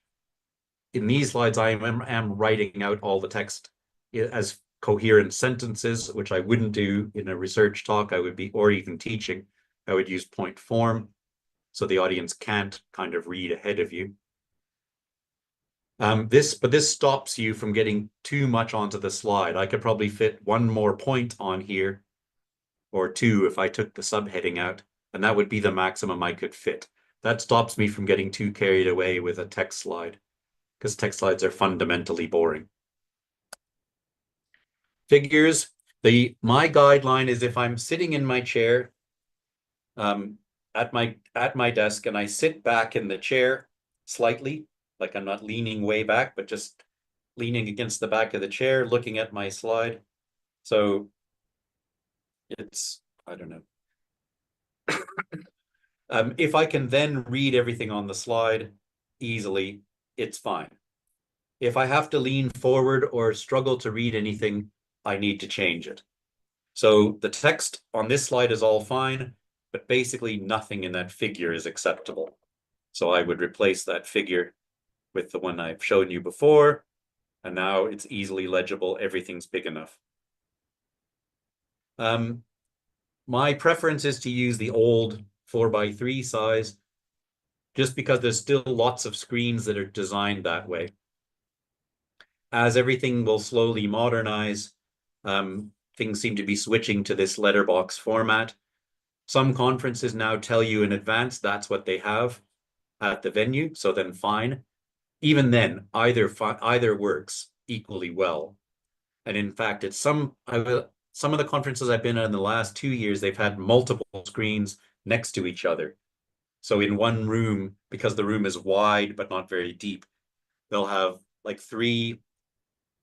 Speaker 1: In these slides, I am writing out all the text as coherent sentences, which I wouldn't do in a research talk. Or even teaching, I would use point form, so the audience can't kind of read ahead of you. But this stops you from getting too much onto the slide. I could probably fit one more point on here, or two if I took the subheading out, and that would be the maximum I could fit. That stops me from getting too carried away with a text slide, because text slides are fundamentally boring. Figures. My guideline is if I'm sitting in my chair at my desk and I sit back in the chair slightly, like I'm not leaning way back, but just leaning against the back of the chair, looking at my slide. So it's, I don't know. If I can then read everything on the slide easily, it's fine. If I have to lean forward or struggle to read anything, I need to change it. So the text on this slide is all fine, but basically nothing in that figure is acceptable. So I would replace that figure with the one I've shown you before, and now it's easily legible. Everything's big enough. My preference is to use the old 4x3 size, just because there's still lots of screens that are designed that way. As everything will slowly modernize, things seem to be switching to this letterbox format. Some conferences now tell you in advance that's what they have at the venue, so then fine. Even then, either works equally well. And in fact, it's some of the conferences I've been at in the last 2 years, they've had multiple screens next to each other. So in one room, because the room is wide but not very deep, they'll have like 3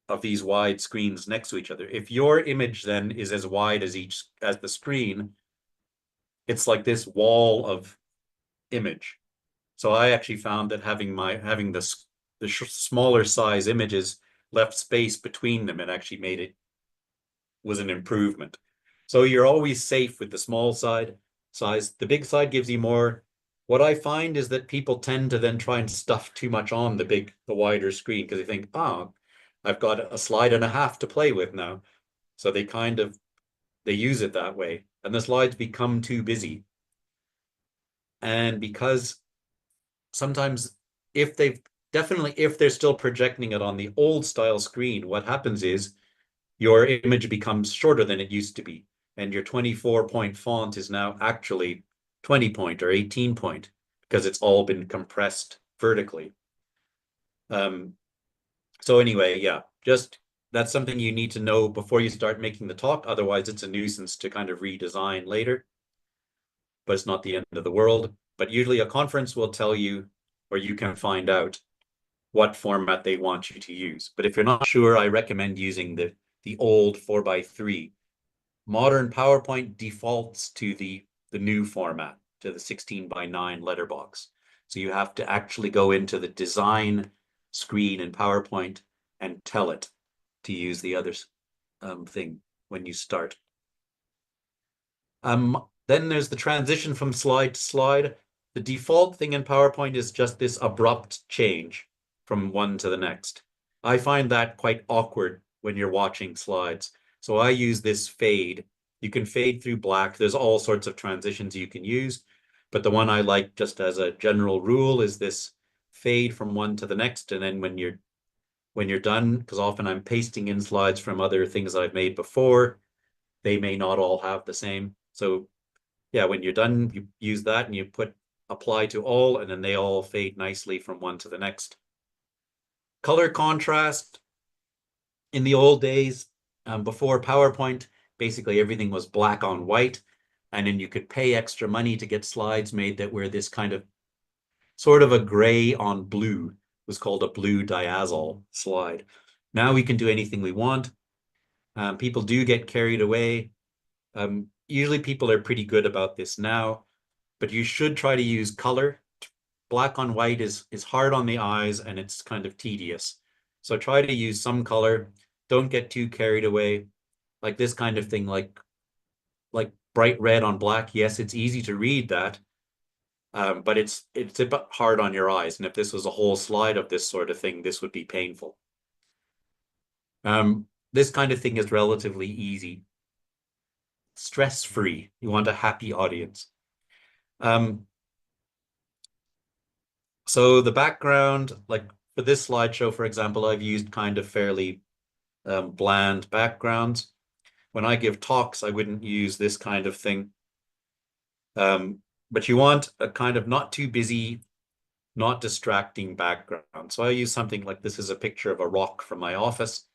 Speaker 1: of these wide screens next to each other. If your image then is as wide as the screen, it's like this wall of image. So I actually found that having the smaller size images left space between them and actually was an improvement. So you're always safe with the small size. The big side gives you more. What I find is that people tend to then try and stuff too much on the wider screen because they think, oh, I've got a slide and a half to play with now. So they use it that way, and the slides become too busy. And because sometimes if they're still projecting it on the old style screen, what happens is your image becomes shorter than it used to be. And your 24-point font is now actually 20-point or 18-point because it's all been compressed vertically. So anyway, yeah, that's something you need to know before you start making the talk. Otherwise, it's a nuisance to kind of redesign later. But it's not the end of the world. But usually a conference will tell you, or you can find out what format they want you to use. But if you're not sure, I recommend using the old 4x3. Modern PowerPoint defaults to the new format, to the 16:9 letterbox. So you have to actually go into the design screen in PowerPoint and tell it to use the other thing when you start. Then there's the transition from slide to slide. The default thing in PowerPoint is just this abrupt change from one to the next. I find that quite awkward when you're watching slides. So I use this fade. You can fade through black. There's all sorts of transitions you can use. But the one I like just as a general rule is this fade from one to the next. And then when you're done, because often I'm pasting in slides from other things I've made before, they may not all have the same. So yeah, when you're done, you use that and you put apply to all, and then they all fade nicely from one to the next. Color contrast. In the old days, before PowerPoint, basically everything was black on white, and then you could pay extra money to get slides made that were this kind of sort of a gray on blue. It was called a blue diazo slide. Now we can do anything we want. People do get carried away. Usually people are pretty good about this now, but you should try to use color. Black on white is hard on the eyes and it's kind of tedious. So try to use some color. Don't get too carried away. Like this kind of thing, like bright red on black. Yes, it's easy to read that, but it's a bit hard on your eyes. And if this was a whole slide of this sort of thing, this would be painful. This kind of thing is relatively easy. Stress-free. You want a happy audience. So the background, like for this slideshow, for example, I've used kind of fairly bland backgrounds. When I give talks, I wouldn't use this kind of thing. But you want a kind of not too busy, not distracting background. So I use something like this is a picture of a rock from my office.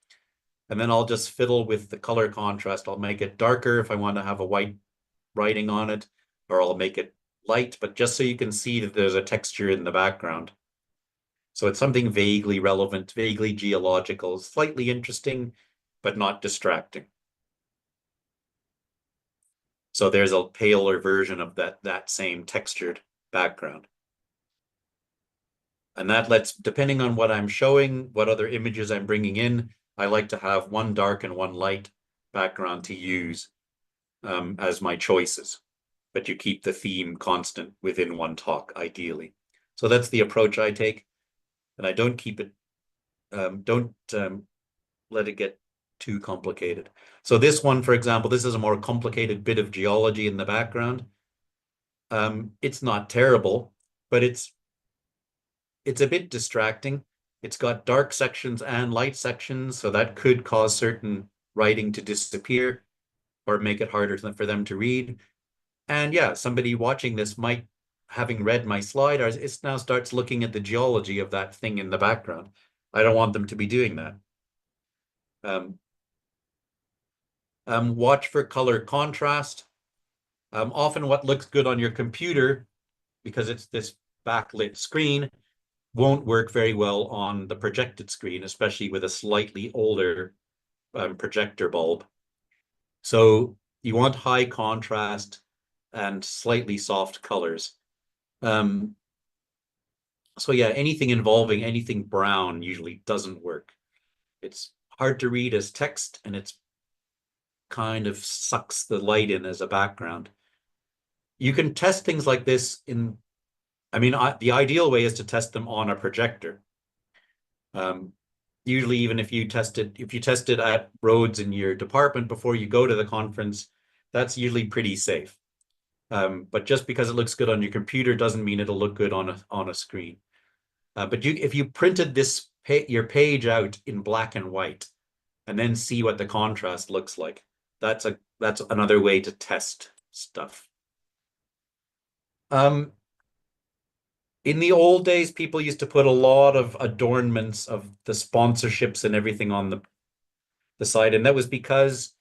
Speaker 1: And then I'll just fiddle with the color contrast. I'll make it darker if I want to have a white writing on it, or I'll make it light, but just so you can see that there's a texture in the background. So it's something vaguely relevant, vaguely geological, slightly interesting, but not distracting. So there's a paler version of that same textured background. And that lets, depending on what I'm showing, what other images I'm bringing in, I like to have one dark and one light background to use as my choices, but you keep the theme constant within one talk, ideally. So that's the approach I take, and I don't keep it, don't let it get too complicated. So this one, for example, this is a more complicated bit of geology in the background. It's not terrible, but it's a bit distracting. It's got dark sections and light sections, so that could cause certain writing to disappear or make it harder for them to read. And yeah, somebody watching this might, having read my slide, it now starts looking at the geology of that thing in the background. I don't want them to be doing that. Watch for color contrast. Often what looks good on your computer, because it's this backlit screen, won't work very well on the projected screen, especially with a slightly older projector bulb. So you want high contrast and slightly soft colors. So yeah, anything involving anything brown usually doesn't work. It's hard to read as text, and it's kind of sucks the light in as a background. You can test things like this in, the ideal way is to test them on a projector. Usually, even if you test it at Rhodes in your department before you go to the conference, that's usually pretty safe. But just because it looks good on your computer doesn't mean it'll look good on a screen. But if you printed your page out in black and white, and then see what the contrast looks like, that's another way to test stuff. In the old days, people used to put a lot of adornments of the sponsorships and everything on the side, and that was because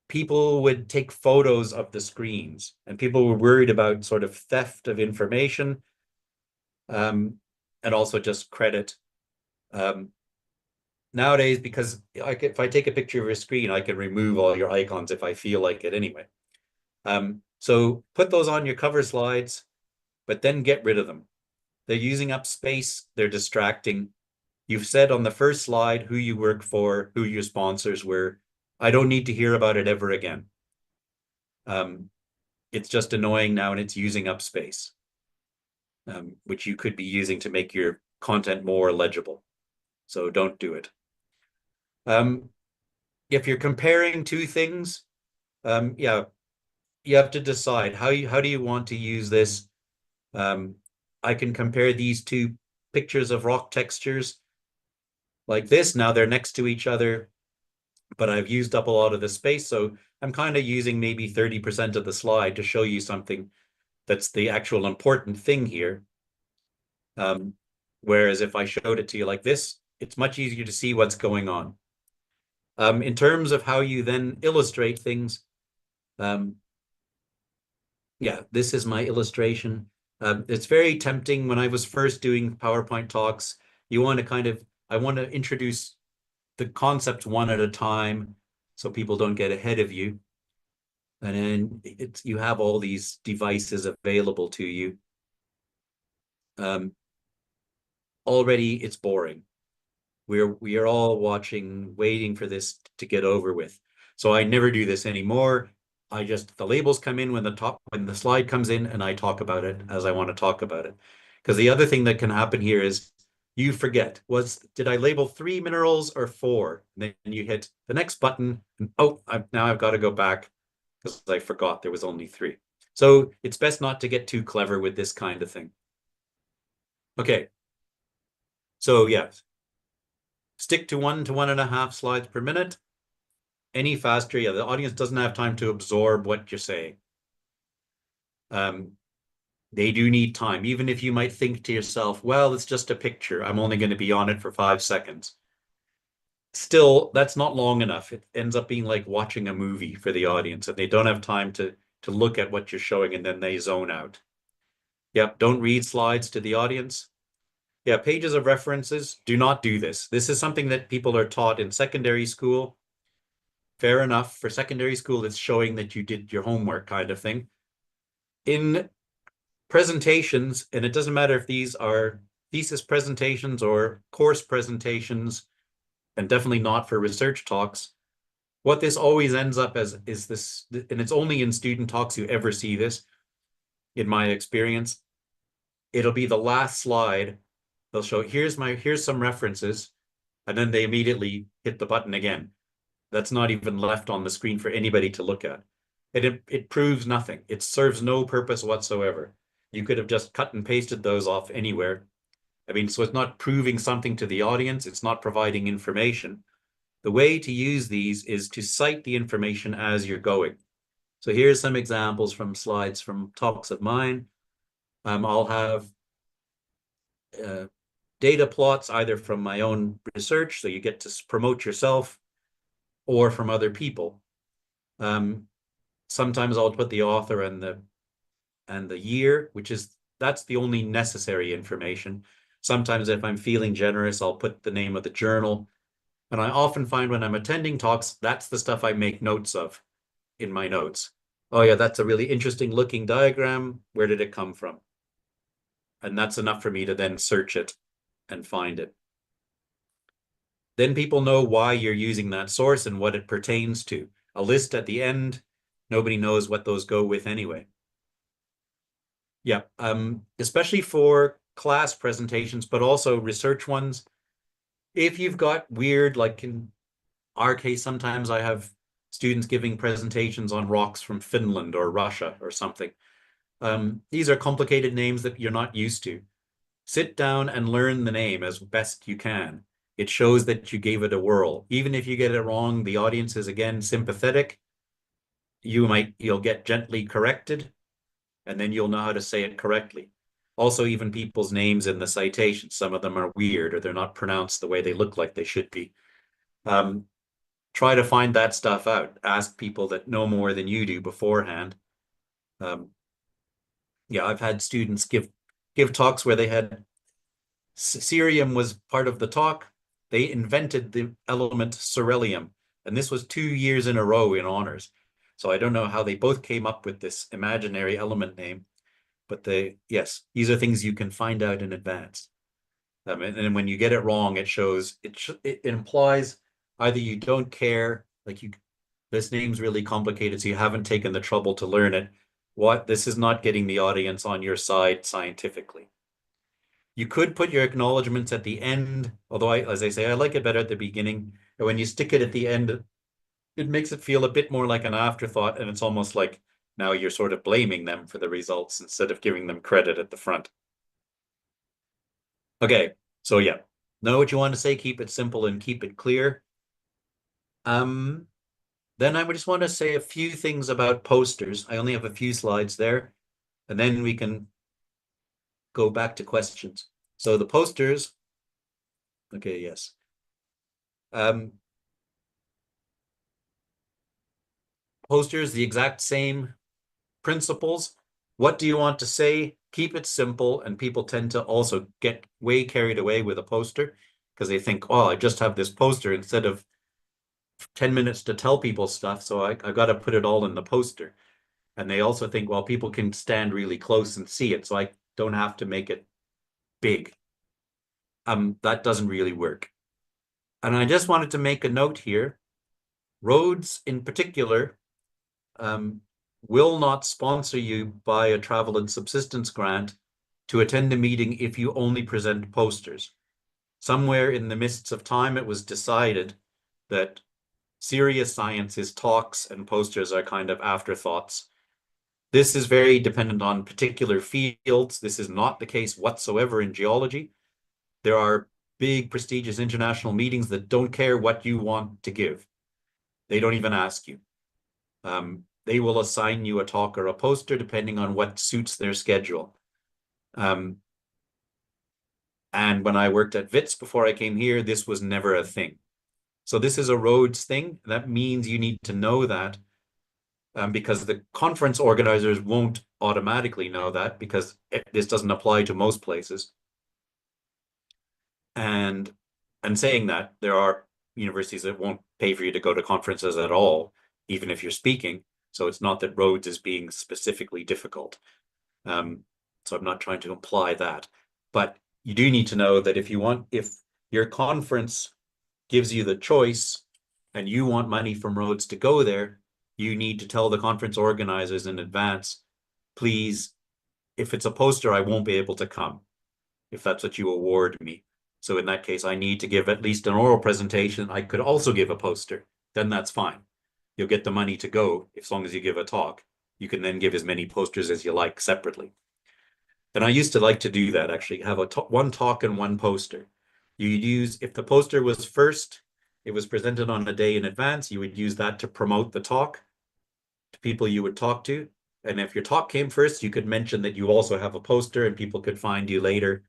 Speaker 1: people would take photos of the screens, and people were worried about sort of theft of information, and also just credit. Nowadays, because if I take a picture of your screen, I can remove all your icons if I feel like it anyway. So put those on your cover slides, but then get rid of them. They're using up space, they're distracting. You've said on the first slide who you work for, who your sponsors were. I don't need to hear about it ever again. It's just annoying now, and it's using up space, which you could be using to make your content more legible. So don't do it. If you're comparing two things, yeah, you have to decide how do you want to use this. I can compare these two pictures of rock textures like this. Now they're next to each other, but I've used up a lot of the space, so I'm kind of using maybe 30% of the slide to show you something that's the actual important thing here. Whereas if I showed it to you like this, it's much easier to see what's going on. In terms of how you then illustrate things, yeah, this is my illustration. It's very tempting. When I was first doing PowerPoint talks, I want to introduce the concept one at a time so people don't get ahead of you. And then you have all these devices available to you. Already it's boring. We are all waiting for this to get over with. So I never do this anymore. The labels come in when the slide comes in, and I talk about it as I want to talk about it. Because the other thing that can happen here is you forget, did I label 3 minerals or 4? And then you hit the next button, and now I've got to go back because I forgot there was only 3. So it's best not to get too clever with this kind of thing. Okay. So yeah, stick to 1 to 1.5 slides per minute. Any faster, yeah, the audience doesn't have time to absorb what you're saying. They do need time, even if you might think to yourself, well, it's just a picture. I'm only going to be on it for 5 seconds. Still, that's not long enough. It ends up being like watching a movie for the audience, and they don't have time to look at what you're showing, and then they zone out. Yep, don't read slides to the audience. Yeah, pages of references, do not do this. This is something that people are taught in secondary school. Fair enough. For secondary school, it's showing that you did your homework kind of thing. In presentations, and it doesn't matter if these are thesis presentations or course presentations, and definitely not for research talks, What this always ends up as is this, and it's only in student talks you ever see this, in my experience. It'll be the last slide. They'll show, here's some references, and then they immediately hit the button again. That's not even left on the screen for anybody to look at. It proves nothing. It serves no purpose whatsoever. You could have just cut and pasted those off anywhere. I mean, so it's not proving something to the audience. It's not providing information. The way to use these is to cite the information as you're going. So here's some examples from slides from talks of mine. I'll have data plots either from my own research, so you get to promote yourself, or from other people. Sometimes I'll put the author and the year, that's the only necessary information. Sometimes if I'm feeling generous, I'll put the name of the journal. And I often find when I'm attending talks, that's the stuff I make notes of in my notes. Oh yeah, that's a really interesting looking diagram. Where did it come from? And that's enough for me to then search it and find it. Then people know why you're using that source and what it pertains to. A list at the end, nobody knows what those go with anyway. Yeah, especially for class presentations, but also research ones. If you've got weird, like in our case, sometimes I have students giving presentations on rocks from Finland or Russia or something. These are complicated names that you're not used to. Sit down and learn the name as best you can. It shows that you gave it a whirl. Even if you get it wrong, the audience is again sympathetic. You'll get gently corrected, and then you'll know how to say it correctly. Also, even people's names in the citation, some of them are weird or they're not pronounced the way they look like they should be. Try to find that stuff out. Ask people that know more than you do beforehand. Yeah, I've had students give talks where they had cerium was part of the talk. They invented the element beryllium, and this was 2 years in a row in honors. So I don't know how they both came up with this imaginary element name, but yes, these are things you can find out in advance. And when you get it wrong, it shows, it implies either you don't care, like this name's really complicated, so you haven't taken the trouble to learn it. This is not getting the audience on your side scientifically. You could put your acknowledgements at the end, although as I say, I like it better at the beginning. And when you stick it at the end, it makes it feel a bit more like an afterthought, and it's almost like now you're sort of blaming them for the results instead of giving them credit at the front. Okay, so yeah, know what you want to say, keep it simple and keep it clear. Then I would just want to say a few things about posters. I only have a few slides there, and then we can go back to questions. So the posters, okay, yes. Posters, the exact same principles. What do you want to say? Keep it simple, and people tend to also get way carried away with a poster because they think, oh, I just have this poster instead of 10 minutes to tell people stuff, so I got to put it all in the poster. And they also think, well, people can stand really close and see it, so I don't have to make it big. That doesn't really work. And I just wanted to make a note here. Rhodes in particular will not sponsor you by a travel and subsistence grant to attend a meeting if you only present posters. Somewhere in the mists of time, it was decided that serious sciences talks and posters are kind of afterthoughts. This is very dependent on particular fields. This is not the case whatsoever in geology. There are big, prestigious international meetings that don't care what you want to give. They don't even ask you. They will assign you a talk or a poster depending on what suits their schedule. And when I worked at WITS before I came here, this was never a thing. So this is a Rhodes thing. That means you need to know that because the conference organizers won't automatically know that because this doesn't apply to most places. And saying that, there are universities that won't pay for you to go to conferences at all, even if you're speaking. So it's not that Rhodes is being specifically difficult. So I'm not trying to imply that. But you do need to know that if your conference gives you the choice and you want money from Rhodes to go there, you need to tell the conference organizers in advance, please, if it's a poster, I won't be able to come if that's what you award me. So in that case, I need to give at least an oral presentation. I could also give a poster. Then that's fine. You'll get the money to go as long as you give a talk. You can then give as many posters as you like separately. And I used to like to do that, actually, have one talk and one poster. You use, if the poster was first, it was presented on a day in advance, you would use that to promote the talk to people you would talk to. And if your talk came first, you could mention that you also have a poster and people could find you later.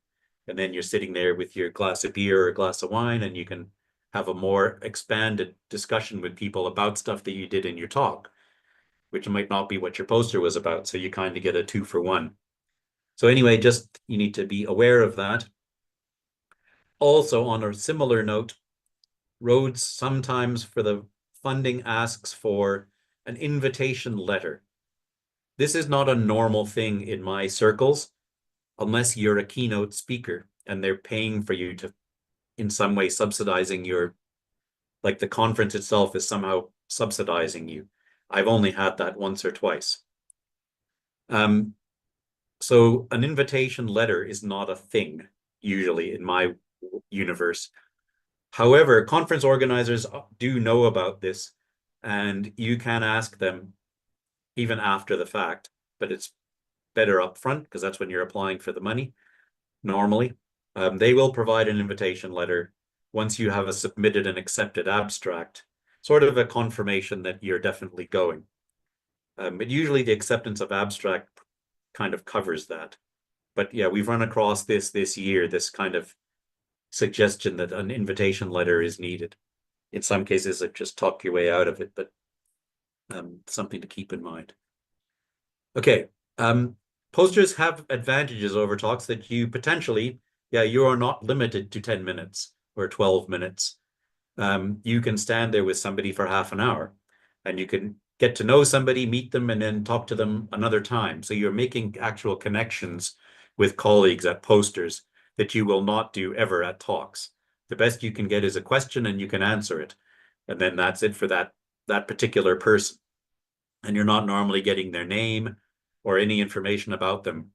Speaker 1: And then you're sitting there with your glass of beer or a glass of wine, and you can have a more expanded discussion with people about stuff that you did in your talk, which might not be what your poster was about. So you kind of get a 2-for-1. So anyway, just you need to be aware of that. Also, on a similar note, Rhodes sometimes for the funding asks for an invitation letter. This is not a normal thing in my circles, unless you're a keynote speaker and they're paying for you to, in some way, subsidizing your, like the conference itself is somehow subsidizing you. I've only had that once or twice. So an invitation letter is not a thing, usually, in my universe. However, conference organizers do know about this, and you can ask them even after the fact, but it's better up front because that's when you're applying for the money normally. They will provide an invitation letter once you have a submitted and accepted abstract, sort of a confirmation that you're definitely going. But usually the acceptance of abstract kind of covers that. But yeah, we've run across this year, this kind of suggestion that an invitation letter is needed. In some cases, it just talk your way out of it, but something to keep in mind. Okay, posters have advantages over talks that you potentially, you are not limited to 10 minutes or 12 minutes. You can stand there with somebody for half an hour and you can get to know somebody, meet them, and then talk to them another time. So you're making actual connections with colleagues at posters that you will not do ever at talks. The best you can get is a question and you can answer it. And then that's it for that particular person. And you're not normally getting their name or any information about them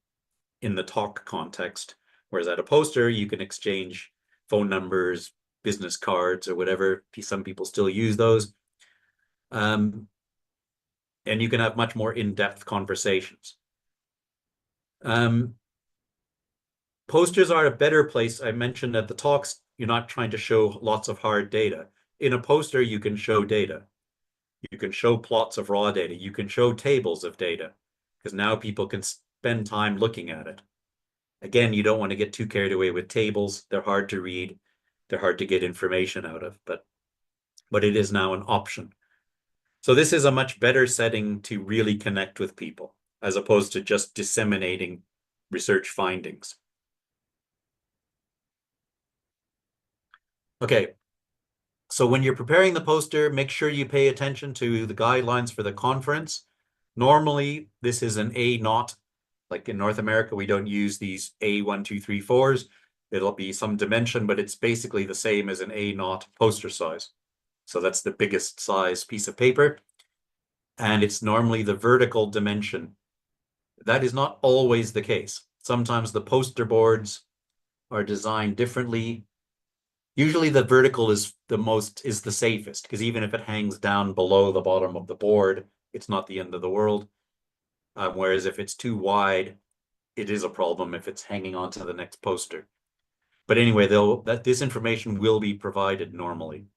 Speaker 1: in the talk context. Whereas at a poster, you can exchange phone numbers, business cards, or whatever. Some people still use those. And you can have much more in-depth conversations. Posters are a better place. I mentioned at the talks, you're not trying to show lots of hard data. In a poster, you can show data. You can show plots of raw data. You can show tables of data because now people can spend time looking at it. Again, you don't want to get too carried away with tables. They're hard to read. They're hard to get information out of, but it is now an option. So this is a much better setting to really connect with people as opposed to just disseminating research findings. Okay, so when you're preparing the poster, make sure you pay attention to the guidelines for the conference. Normally, this is an A0. Like in North America, we don't use these A1, 2, 3, 4s. It'll be some dimension, but it's basically the same as an A0 poster size. So that's the biggest size piece of paper. And it's normally the vertical dimension. That is not always the case. Sometimes the poster boards are designed differently. Usually the vertical is the safest, because even if it hangs down below the bottom of the board, it's not the end of the world. Whereas if it's too wide, it is a problem if it's hanging onto the next poster. But anyway, this information will be provided normally.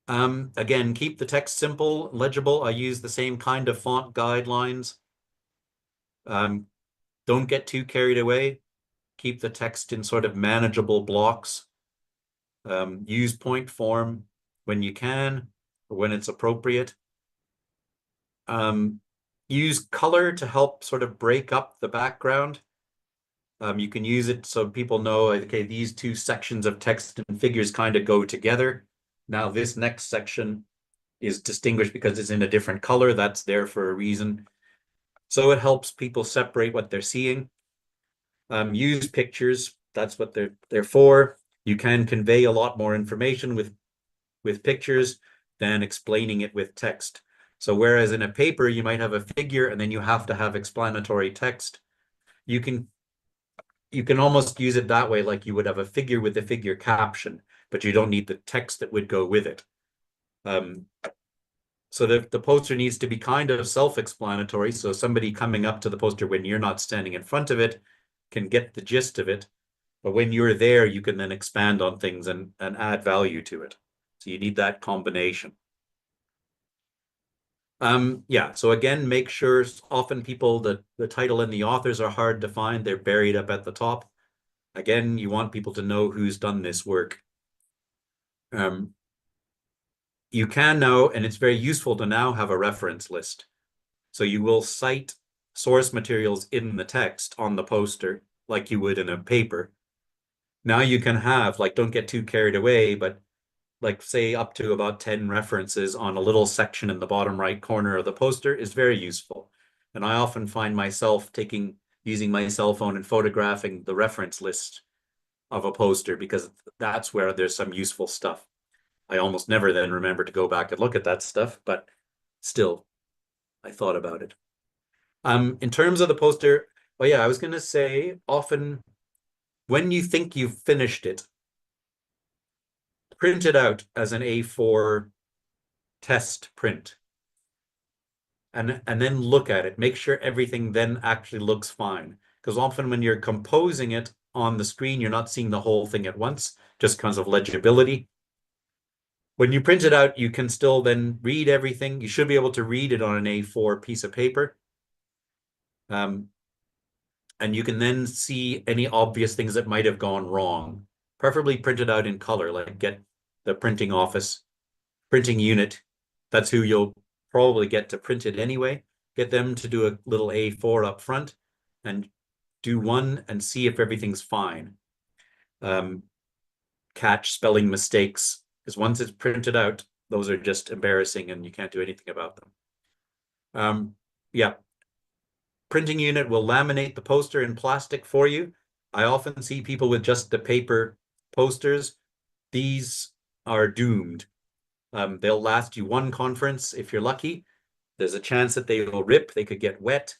Speaker 1: Again, keep the text simple, legible. I use the same kind of font guidelines. Don't get too carried away. Keep the text in sort of manageable blocks. Use point form when you can, or when it's appropriate. Use color to help sort of break up the background. You can use it so people know, okay, these two sections of text and figures kind of go together. Now this next section is distinguished because it's in a different color. That's there for a reason. So it helps people separate what they're seeing. Use pictures. That's what they're for. You can convey a lot more information with with pictures than explaining it with text. So whereas in a paper, you might have a figure and then you have to have explanatory text, you can almost use it that way, like you would have a figure with a figure caption, but you don't need the text that would go with it. So the poster needs to be kind of self-explanatory. So somebody coming up to the poster when you're not standing in front of it can get the gist of it. But when you're there, you can then expand on things and add value to it. So you need that combination. Yeah, so again, make sure often the title and the authors are hard to find. They're buried up at the top. Again, you want people to know who's done this work. You can now, and it's very useful to now have a reference list. So you will cite source materials in the text on the poster, like you would in a paper. Now you can have, like, don't get too carried away, but like say up to about 10 references on a little section in the bottom right corner of the poster is very useful. And I often find myself using my cell phone and photographing the reference list of a poster because that's where there's some useful stuff. I almost never then remember to go back and look at that stuff, but still, I thought about it. In terms of the poster, well, yeah, I was going to say often when you think you've finished it, print it out as an A4 test print. And then look at it. Make sure everything then actually looks fine. Because often when you're composing it on the screen, you're not seeing the whole thing at once, just because of legibility. When you print it out, you can still then read everything. You should be able to read it on an A4 piece of paper. And you can then see any obvious things that might have gone wrong. Preferably print it out in color, like get the printing office, printing unit. That's who you'll probably get to print it anyway. Get them to do a little A4 up front and do one and see if everything's fine. Catch spelling mistakes, because once it's printed out, those are just embarrassing and you can't do anything about them. Yeah. Printing unit will laminate the poster in plastic for you. I often see people with just the paper posters. These are doomed. They'll last you one conference if you're lucky. There's a chance that they will rip. They could get wet.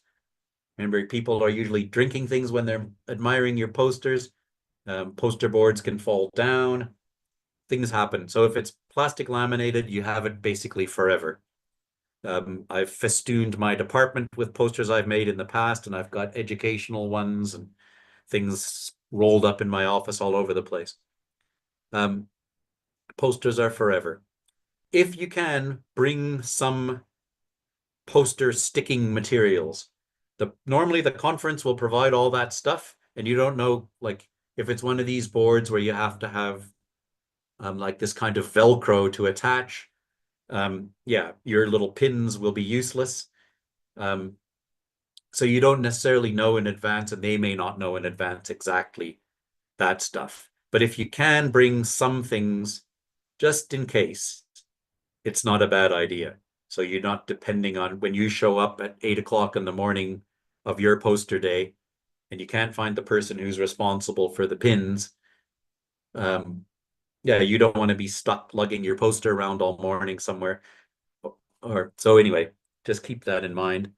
Speaker 1: Remember, people are usually drinking things when they're admiring your posters. Poster boards can fall down. Things happen. So if it's plastic laminated, you have it basically forever. I've festooned my department with posters I've made in the past, and I've got educational ones and things rolled up in my office all over the place. Posters are forever. If you can, bring some poster sticking materials. Normally the conference will provide all that stuff, and you don't know, like, if it's one of these boards where you have to have like this kind of Velcro to attach, yeah, your little pins will be useless. So you don't necessarily know in advance, and they may not know in advance exactly that stuff. But if you can bring some things just in case, it's not a bad idea. So you're not depending on when you show up at 8 o'clock in the morning of your poster day and you can't find the person who's responsible for the pins. Yeah, you don't want to be stuck lugging your poster around all morning somewhere. So anyway, just keep that in mind.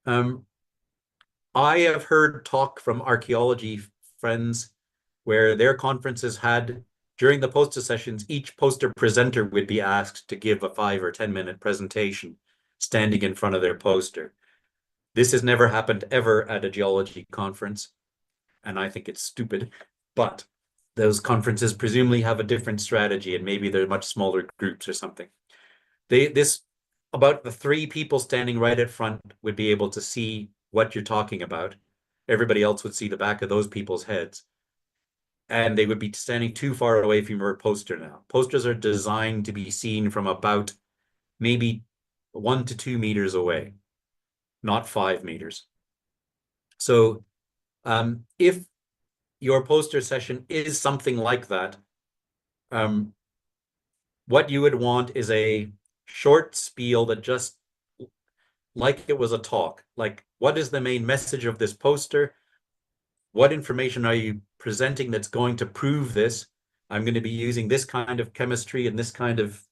Speaker 1: I have heard talk from archaeology friends where their conferences had, during the poster sessions, each poster presenter would be asked to give a 5 or 10-minute presentation standing in front of their poster. This has never happened ever at a geology conference, and I think it's stupid, but those conferences presumably have a different strategy, and maybe they're much smaller groups or something. About the 3 people standing right at front would be able to see what you're talking about. Everybody else would see the back of those people's heads. And they would be standing too far away from your poster now. Posters are designed to be seen from about maybe 1 to 2 meters away, not 5 meters. So if your poster session is something like that, what you would want is a short spiel that just, like it was a talk, like, what is the main message of this poster? What information are you presenting that's going to prove this? I'm going to be using this kind of chemistry and this kind of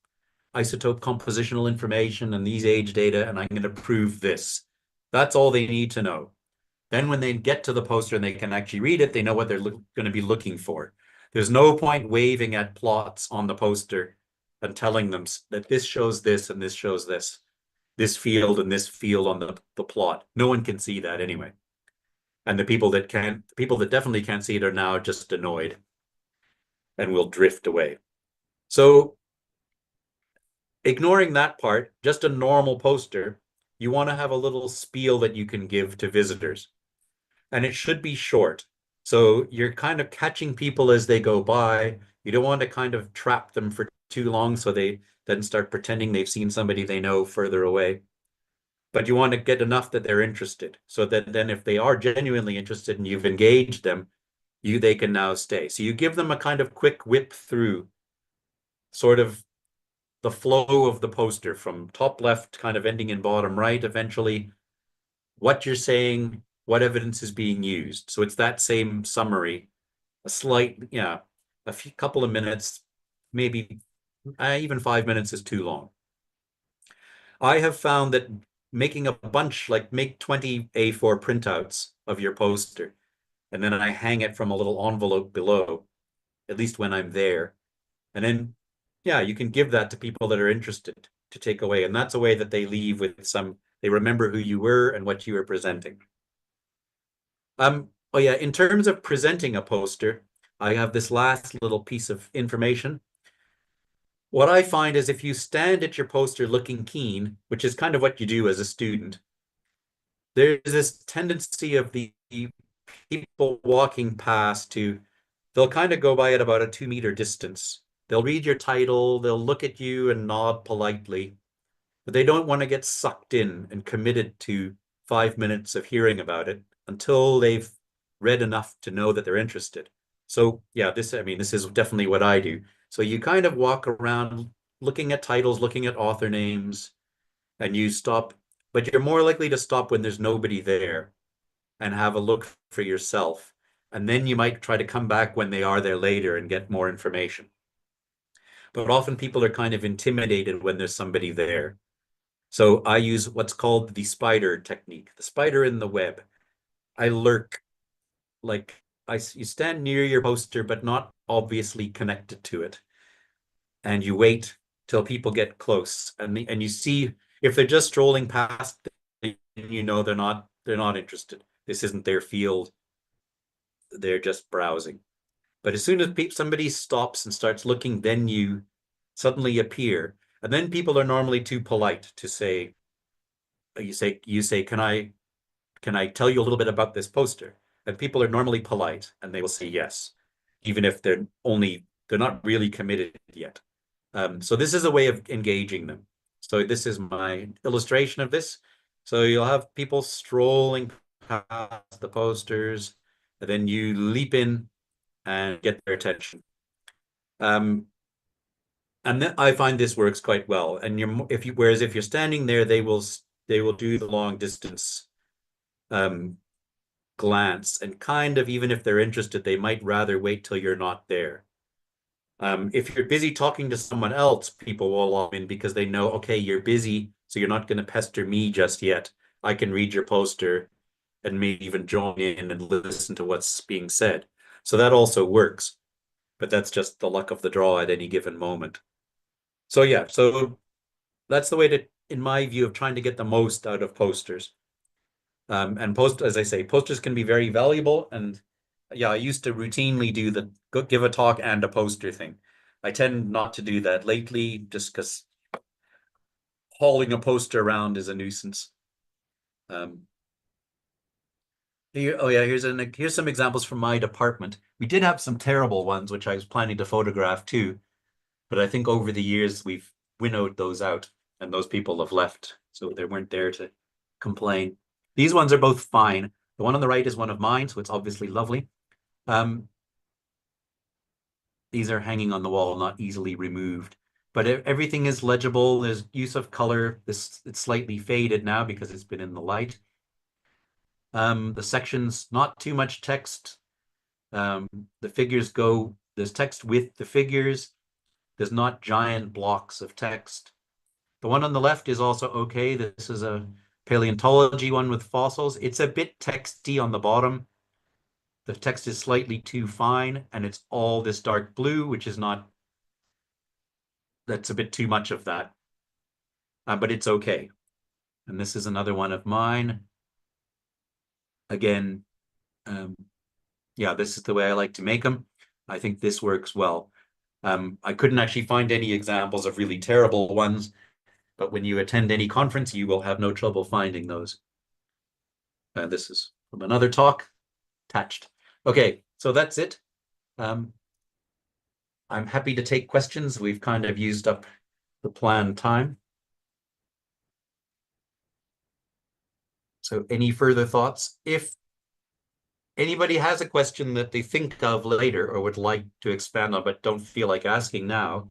Speaker 1: isotope compositional information and these age data, and I'm going to prove this. That's all they need to know. Then when they get to the poster and they can actually read it, they know what they're going to be looking for. There's no point waving at plots on the poster and telling them that this shows this and this shows this field and this field on the plot. No one can see that anyway. And the people that definitely can't see it are now just annoyed and will drift away. So ignoring that part, just a normal poster, you want to have a little spiel that you can give to visitors. And it should be short. So you're kind of catching people as they go by. You don't want to kind of trap them for too long so they then start pretending they've seen somebody they know further away. But you want to get enough that they're interested, so that then if they are genuinely interested and you've engaged them, they can now stay. So you give them a kind of quick whip through sort of the flow of the poster from top left kind of ending in bottom right, eventually what you're saying, what evidence is being used. So it's that same summary, a slight, a few couple of minutes, maybe even 5 minutes is too long. I have found that making a bunch, like make 20 A4 printouts of your poster, and then I hang it from a little envelope below, at least when I'm there. And then, yeah, you can give that to people that are interested to take away. And that's a way that they leave with they remember who you were and what you were presenting. Oh yeah, in terms of presenting a poster, I have this last little piece of information. What I find is if you stand at your poster looking keen, which is kind of what you do as a student, there's this tendency of the people walking past they'll kind of go by at about a 2 meter distance. They'll read your title, they'll look at you and nod politely, but they don't want to get sucked in and committed to 5 minutes of hearing about it until they've read enough to know that they're interested. So yeah, this is definitely what I do. So you kind of walk around looking at titles, looking at author names, and you stop, but you're more likely to stop when there's nobody there and have a look for yourself. And then you might try to come back when they are there later and get more information. But often people are kind of intimidated when there's somebody there. So I use what's called the spider technique, the spider in the web. I lurk, like you stand near your poster, but not obviously connected to it. And you wait till people get close, and you see if they're just strolling past, you know they're not interested. This isn't their field. They're just browsing. But as soon as somebody stops and starts looking, then you suddenly appear. And then people are normally too polite to say, you say, can I tell you a little bit about this poster? And people are normally polite and they will say yes, even if they're not really committed yet. So this is a way of engaging them. So this is my illustration of this. So you'll have people strolling past the posters, and then you leap in and get their attention. And then I find this works quite well. And whereas if you're standing there, they will do the long distance glance, and kind of, even if they're interested, they might rather wait till you're not there. If you're busy talking to someone else, people will log in because they know, okay, you're busy, so you're not going to pester me just yet. I can read your poster and maybe even join in and listen to what's being said. So that also works, but that's just the luck of the draw at any given moment. So yeah, so that's the way in my view, of trying to get the most out of posters. And as I say, posters can be very valuable. And yeah, I used to routinely do the give a talk and a poster thing. I tend not to do that lately, just because hauling a poster around is a nuisance. Here's some examples from my department. We did have some terrible ones, which I was planning to photograph too, but I think over the years we've winnowed those out, and those people have left, so they weren't there to complain. These ones are both fine. The one on the right is one of mine, so it's obviously lovely. These are hanging on the wall, not easily removed, but everything is legible. There's use of color. It's slightly faded now because it's been in the light. The sections, not too much text. The figures go there's text with the figures. There's not giant blocks of text. The one on the left is also okay. This is a paleontology one with fossils. It's a bit texty on the bottom. The text is slightly too fine, and it's all this dark blue, which is not, that's a bit too much of that. But it's okay. And this is another one of mine. Again, yeah, this is the way I like to make them. I think this works well. I couldn't actually find any examples of really terrible ones, but when you attend any conference, you will have no trouble finding those. This is from another talk, attached. Okay, so that's it. I'm happy to take questions. We've kind of used up the planned time. So any further thoughts? If anybody has a question that they think of later or would like to expand on, but don't feel like asking now,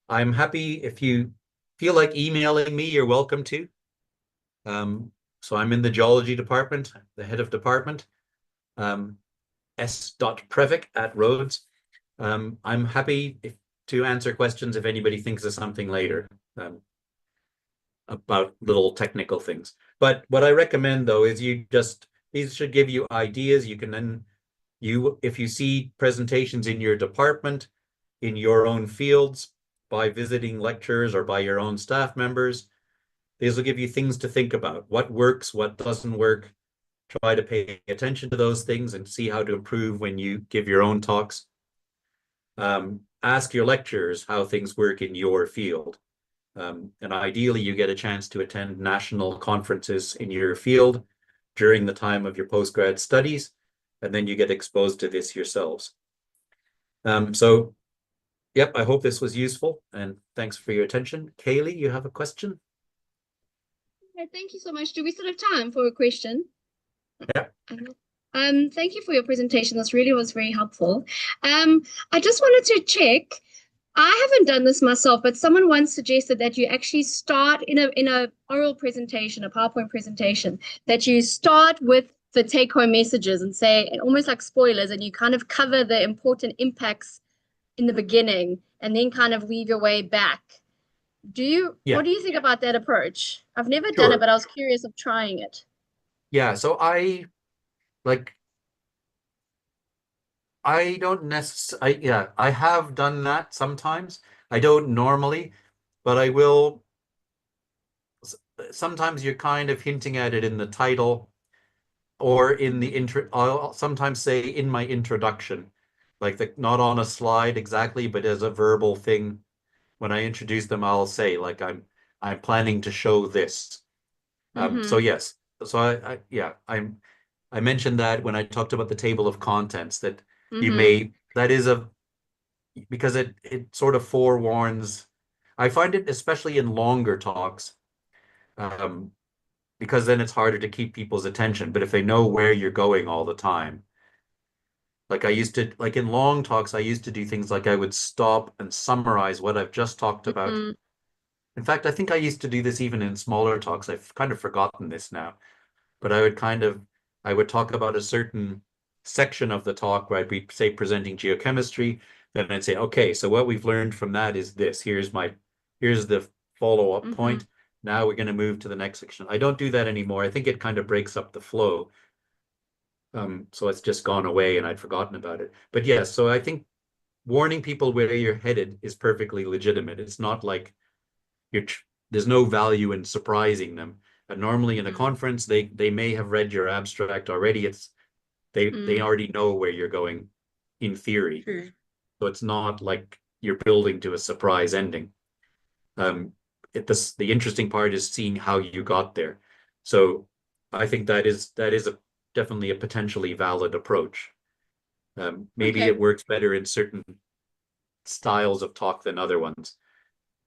Speaker 1: I'm happy. If you feel like emailing me, you're welcome to. So I'm in the geology department, the head of department, s.previck@Rhodes. I'm happy to answer questions if anybody thinks of something later about little technical things. But what I recommend though is these should give you ideas. You can then, if you see presentations in your department, in your own fields, by visiting lecturers or by your own staff members, these will give you things to think about. What works, what doesn't work. Try to pay attention to those things and see how to improve when you give your own talks. Ask your lecturers how things work in your field. And ideally, you get a chance to attend national conferences in your field during the time of your postgrad studies, and then you get exposed to this yourselves. So, yep, I hope this was useful, and thanks for your attention. Kaylee, you have a question?
Speaker 4: Okay, thank you so much. Do we still have time for a question?
Speaker 1: Yeah.
Speaker 4: Thank you for your presentation. This really was very helpful. I just wanted to check. I haven't done this myself, but someone once suggested that you actually start in a oral presentation, a PowerPoint presentation, that you start with the take-home messages and say, and almost like spoilers, and you kind of cover the important impacts in the beginning and then kind of weave your way back. What do you think about that approach? I've never done it, but I was curious of trying it.
Speaker 1: Yeah, so I don't necessarily, I have done that sometimes. I don't normally, but I will. Sometimes you're kind of hinting at it in the title or in the intro. I'll sometimes say in my introduction, like not on a slide exactly, but as a verbal thing. When I introduce them, I'll say like I'm planning to show this. So yes, so I mentioned that when I talked about the table of contents that because it sort of forewarns. I find it especially in longer talks, because then it's harder to keep people's attention. But if they know where you're going all the time, like in long talks, I used to do things like I would stop and summarize what I've just talked about. In fact, I think I used to do this even in smaller talks. I've kind of forgotten this now, but I would talk about a certain section of the talk where I'd be, say, presenting geochemistry. Then I'd say, okay, so what we've learned from that is this. Here's the follow-up point. Now we're going to move to the next section. I don't do that anymore. I think it kind of breaks up the flow. So it's just gone away and I'd forgotten about it. But yes, so I think warning people where you're headed is perfectly legitimate. It's not like there's no value in surprising them. And normally in a conference, they may have read your abstract already. They already know where you're going in theory. So it's not like you're building to a surprise ending. The interesting part is seeing how you got there. So I think that is definitely a potentially valid approach. Maybe it works better in certain styles of talk than other ones.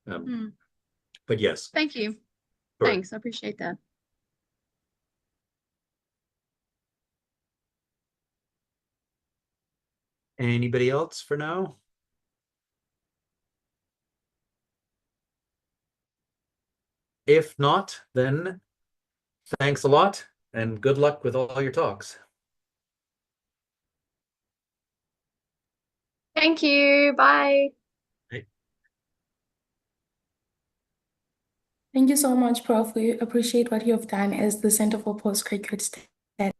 Speaker 1: But yes.
Speaker 4: Thank you.
Speaker 1: Sure.
Speaker 4: Thanks. I appreciate that.
Speaker 1: Anybody else for now? If not, then thanks a lot and good luck with all your talks.
Speaker 4: Thank you. Bye.
Speaker 2: Thank you so much, Prof. We appreciate what you have done as the Center for Postgraduate Studies.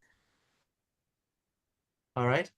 Speaker 1: All right.